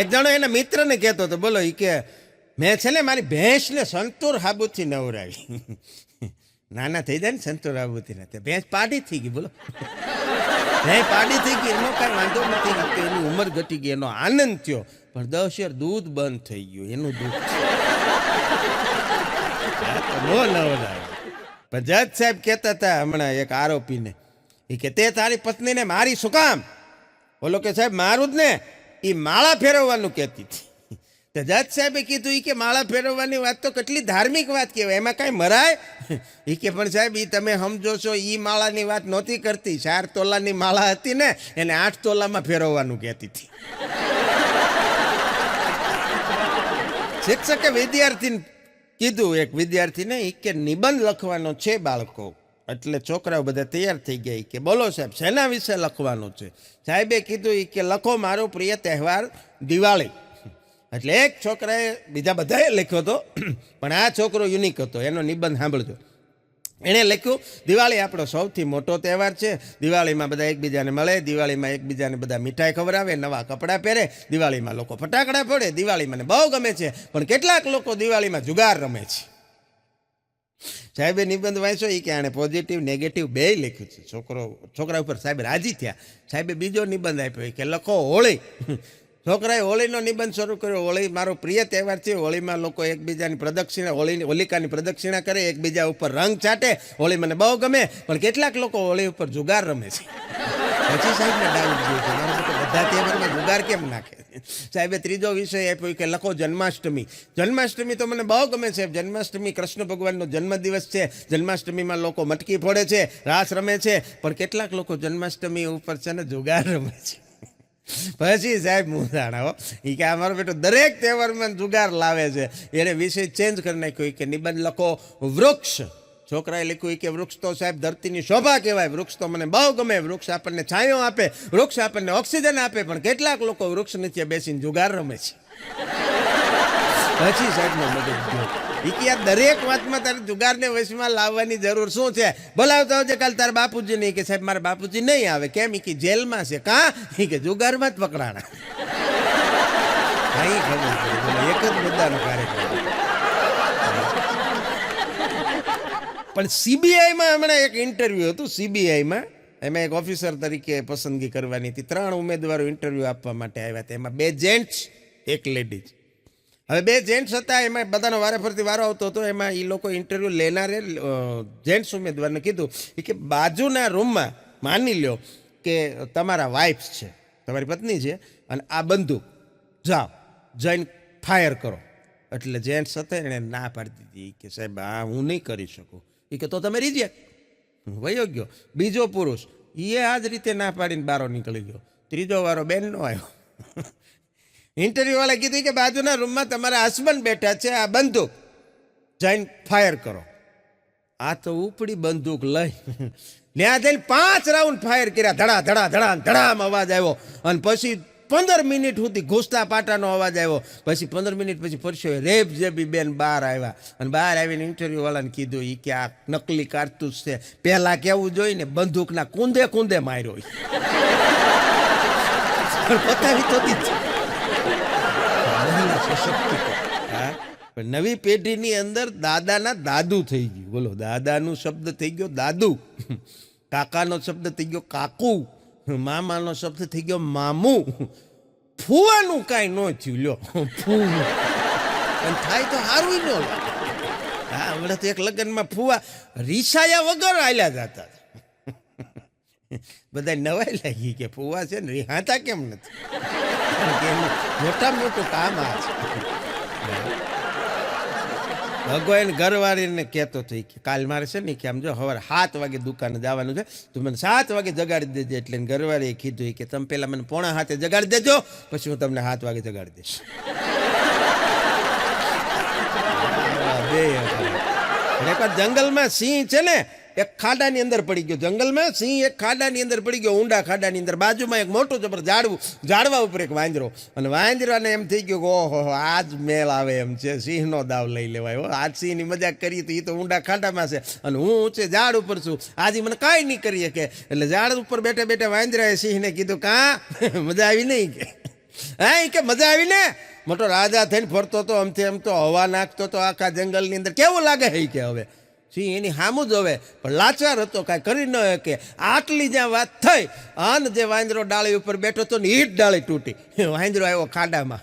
એક જણો એના મિત્રને કહેતો હતો, બોલો એ કે મેં છે ને મારી ભેંસને સંતૂર સાબુથી નવરાવી. નાના થઈ જાય ને સંતૂર સાબુથી ના, ભેંસ પાડી થઈ ગઈ. બોલો ભેંસ પાડી થઈ ગઈ એનો કાંઈ વાંધો નથી, એની ઉંમર ઘટી ગઈ, એનો આનંદ થયો. પણ 10 યર દૂધ બંધ થઈ ગયું, એનું દૂધ નવરાવે. પણ જજ સાહેબ કહેતા હતા હમણાં એક આરોપીને, એ કે તે તારી પત્નીને મારી શું કામ? બોલો કે સાહેબ મારું જ ને, એ માળા ફેરવવાનું કહેતી હતી. તો જજ સાહેબે કીધું એ કે માળા ફેરવવાની વાત તો કેટલી ધાર્મિક વાત કહેવાય, એમાં કાંઈ મરાય? એ કે પણ સાહેબ એ તમે સમજો છો, એ માળાની વાત નહોતી કરતી. 4 તોલાની માળા હતી ને એને 8 તોલામાં ફેરવવાનું કહેતી હતી. શિક્ષકે વિદ્યાર્થીને કીધું, એક વિદ્યાર્થીને, એ કે નિબંધ લખવાનો છે બાળકો. એટલે છોકરાઓ બધા તૈયાર થઈ ગયા. કે બોલો સાહેબ શેના વિશે લખવાનું છે? સાહેબે કીધું એ કે લખો મારો પ્રિય તહેવાર દિવાળી. એટલે એક છોકરાએ, બીજા બધાએ લખ્યો હતો પણ આ છોકરો યુનિક હતો. એનો નિબંધ સાંભળજો. એણે લખ્યું દિવાળી આપણો સૌથી મોટો તહેવાર છે. દિવાળીમાં બધા એકબીજાને મળે, દિવાળીમાં એકબીજાને બધા મીઠાઈ ખવડાવે, નવા કપડાં પહેરે, દિવાળીમાં લોકો ફટાકડા ફોડે. દિવાળી મને બહુ ગમે છે, પણ કેટલાક લોકો દિવાળીમાં જુગાર રમે છે. સાહેબે નિબંધ વાંચ્યો એ કે આણે પોઝિટિવ નેગેટિવ બે લખ્યું છે. છોકરા ઉપર સાહેબ રાજી થયા. સાહેબે બીજો નિબંધ આપ્યો કે લખો હોળી. છોકરાએ હોળીનો નિબંધ શરૂ કર્યો. હોળી મારો પ્રિય તહેવાર છે. હોળીમાં લોકો એકબીજાની પ્રદક્ષિણા, હોલિકાની પ્રદક્ષિણા કરે, એકબીજા ઉપર રંગ છાંટે. હોળી મને બહુ ગમે, પણ કેટલાક લોકો હોળી ઉપર જુગાર રમે છે. પછી સાહેબને ડાઉટ ગયો કે મારા લોકો બધા તહેવારમાં જુગાર કેમ નાખે? સાહેબે ત્રીજો વિષય આપ્યો કે લખો જન્માષ્ટમી. જન્માષ્ટમી તો મને બહુ ગમે છે. જન્માષ્ટમી કૃષ્ણ ભગવાનનો જન્મદિવસ છે. જન્માષ્ટમીમાં લોકો મટકી ફોડે છે, રાસ રમે છે, પણ કેટલાક લોકો જન્માષ્ટમી ઉપર છે ને જુગાર રમે છે. પછી સાહેબ મૂંઝાણા એ કે અમારો બેટો દરેક તહેવારમાં જુગાર લાવે છે. એને વિષય ચેન્જ કરી નાખ્યો કે નિબંધ લખો વૃક્ષ. છોકરાએ લખ્યું કે વૃક્ષ તો સાહેબ ધરતીની શોભા કહેવાય. વૃક્ષ તો મને બહુ ગમે. વૃક્ષ આપણને છાંયો આપે, વૃક્ષ આપણને ઓક્સિજન આપે, પણ કેટલાક લોકો વૃક્ષ નીચે બેસીને જુગાર રમે છે. પછી સાહેબનો મગજ ગયો કે આ દરેક વાતમાં તારે જુગારને વશમાં લાવવાની જરૂર શું છે? બોલાવતા આવજે કાલ તારા બાપુજી નહીં. કે સાહેબ મારા બાપુજી નહીં આવે. કેમ? કે જેલમાં છે. કાં? કે જુગારમાં જ પકડાણા. કઈ ખબર પડે, એક જ મુદ્દાનો કાર્યક્રમ. પણ સીબીઆઈમાં હમણાં એક ઇન્ટરવ્યૂ હતું. સીબીઆઈમાં એમાં એક ઓફિસર તરીકે પસંદગી કરવાની હતી. 3 ઉમેદવારો ઇન્ટરવ્યૂ આપવા માટે આવ્યા હતા. એમાં 2 જેન્ટ્સ, 1 લેડીઝ. હવે 2 જેન્ટ્સ હતા. એમાં બધાનો વારે ફરતી વારો આવતો હતો. એમાં એ લોકો ઇન્ટરવ્યૂ લેનારે જેન્ટ્સ ઉમેદવારને કીધું કે બાજુના રૂમમાં માની લ્યો કે તમારા વાઇફ છે, તમારી પત્ની છે, અને આ બંદૂક જાઓ જઈને ફાયર કરો. એટલે જેન્ટ્સ હતા એણે ના પાડી દીધી કે સાહેબ આ હું નહીં કરી શકું. એ કે તો તમે રિજેક્ટ. વયો ગયો. બીજો પુરુષ એ આ જ રીતે ના પાડીને બારો નીકળી ગયો. ત્રીજો વારો બેનનો આવ્યો. ઇન્ટરવ્યૂવાળા કીધું કે બાજુના રૂમમાં તમારા હસબન્ડ બેઠા છે, આ બંદૂક જઈને ફાયર કરો. આ તો ઉપડી બંદૂક લઈ ત્યાં જઈને 5 રાઉન્ડ ફાયર કર્યા. ધડા ધડા ધડા ધડામ અવાજ આવ્યો. અને પછી 15 મિનિટ સુધી ઘૂસતા પાટાનો અવાજ આવ્યો. પછી 15 મિનિટ પછી પરસ્યો રેપ જેબી બેન બહાર આવ્યા. અને બહાર આવીને ઇન્ટરવ્યૂવાળાને કીધું એ કે આ નકલી કારતૂસ છે. પહેલાં કેવું જોઈને બંદૂકના કુંદે કુંદે માર્યો. બતાવી તો દીધી. પણ નવી પેઢીની અંદર દાદાના દાદુ થઈ ગયું. બોલો, દાદાનું શબ્દ થઈ ગયો દાદુ, કાકાનો શબ્દ થઈ ગયો કાકુ, મામાનો શબ્દ થઈ ગયો મામુ, ફૂવાનું કાંઈ ન થયું. લ્યો ફૂ થાય તો સારું ન લાગે. હા, હમણાં તો એક લગ્નમાં ફૂવા રીસાયા વગર આલ્યા જતા. બધા નવાઈ લાગી કે ફૂવા છે ને રિહાતા કેમ નથી? મોટા મોટું કામ આ છે. ભગવાન ઘરવાળીને કહેતો હતો કે કાલ મારે છે ને કે આમ જો સવારે 7 વાગે દુકાને જવાનું છે, તું મને 7 વાગે જગાડી દેજે. એટલે ઘરવાળીએ કીધું કે તમે પહેલાં મને 6:45 જગાડી દેજો, પછી હું તમને 7 વાગે જગાડી દઈશ. એકવાર જંગલમાં સિંહ છે ને એક ખાડાની અંદર પડી ગયો. જંગલમાં સિંહ એક ખાડાની અંદર પડી ગયો, ઊંડા ખાડાની અંદર. બાજુમાં એક મોટું જબર ઝાડવા ઉપર એક વાંદરો. અને વાંદરાને એમ થઈ ગયું કે ઓહો આજ મેળ આવે એમ છે, સિંહનો દાવ લઈ લેવાય. આજ સિંહની મજાક કરી તો એ તો ઊંડા ખાડામાં છે અને હું ઊંચે ઝાડ ઉપર છું, આજે મને કાંઈ નહીં કરી શકે. એટલે ઝાડ ઉપર બેઠા બેઠા વાંદરાએ સિંહને કીધું કાં મજા આવી નહીં કે હા કે મજા આવી ને, મોટો રાજા થઈને ફરતો હતો, આમથી આમ તો હવા નાખતો તો આખા જંગલની અંદર, કેવું લાગે હે કે હવે. સિંહ એની સામું જ હવે પણ લાચાર હતો, કાંઈ કરી ન શકે. આટલી જ્યાં વાત થઈ અને જે વાંદરો ડાળી ઉપર બેઠો હતો ને એ જ ડાળી તૂટી. વાંદરો આવ્યો ખાડામાં.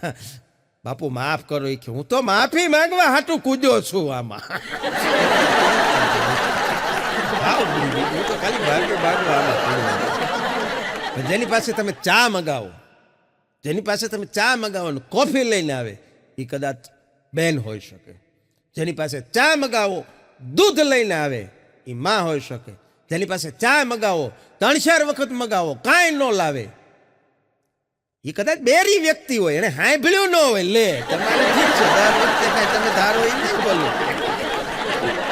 બાપુ માફ કરો એ કે હું તો માફી માંગવા હાટું કૂદ્યો છું આમાં. જેની પાસે તમે ચા મગાવો, જેની પાસે તમે ચા મગાવો ને કોફી લઈને આવે એ કદાચ બેન હોઈ શકે. જેની પાસે ચા મગાવો દૂધ લઈને આવે એ માં હોઈ શકે. જેની પાસે ચા મગાવો 3-4 વખત મગાવો કાંઈ ન લાવે એ કદાચ બેરી વ્યક્તિ હોય, એને સાંભળ્યું ન હોય. લે તમારે ઠીક છે, દર વખતે કાંઈ તમે ધારો એ નહીં બોલો.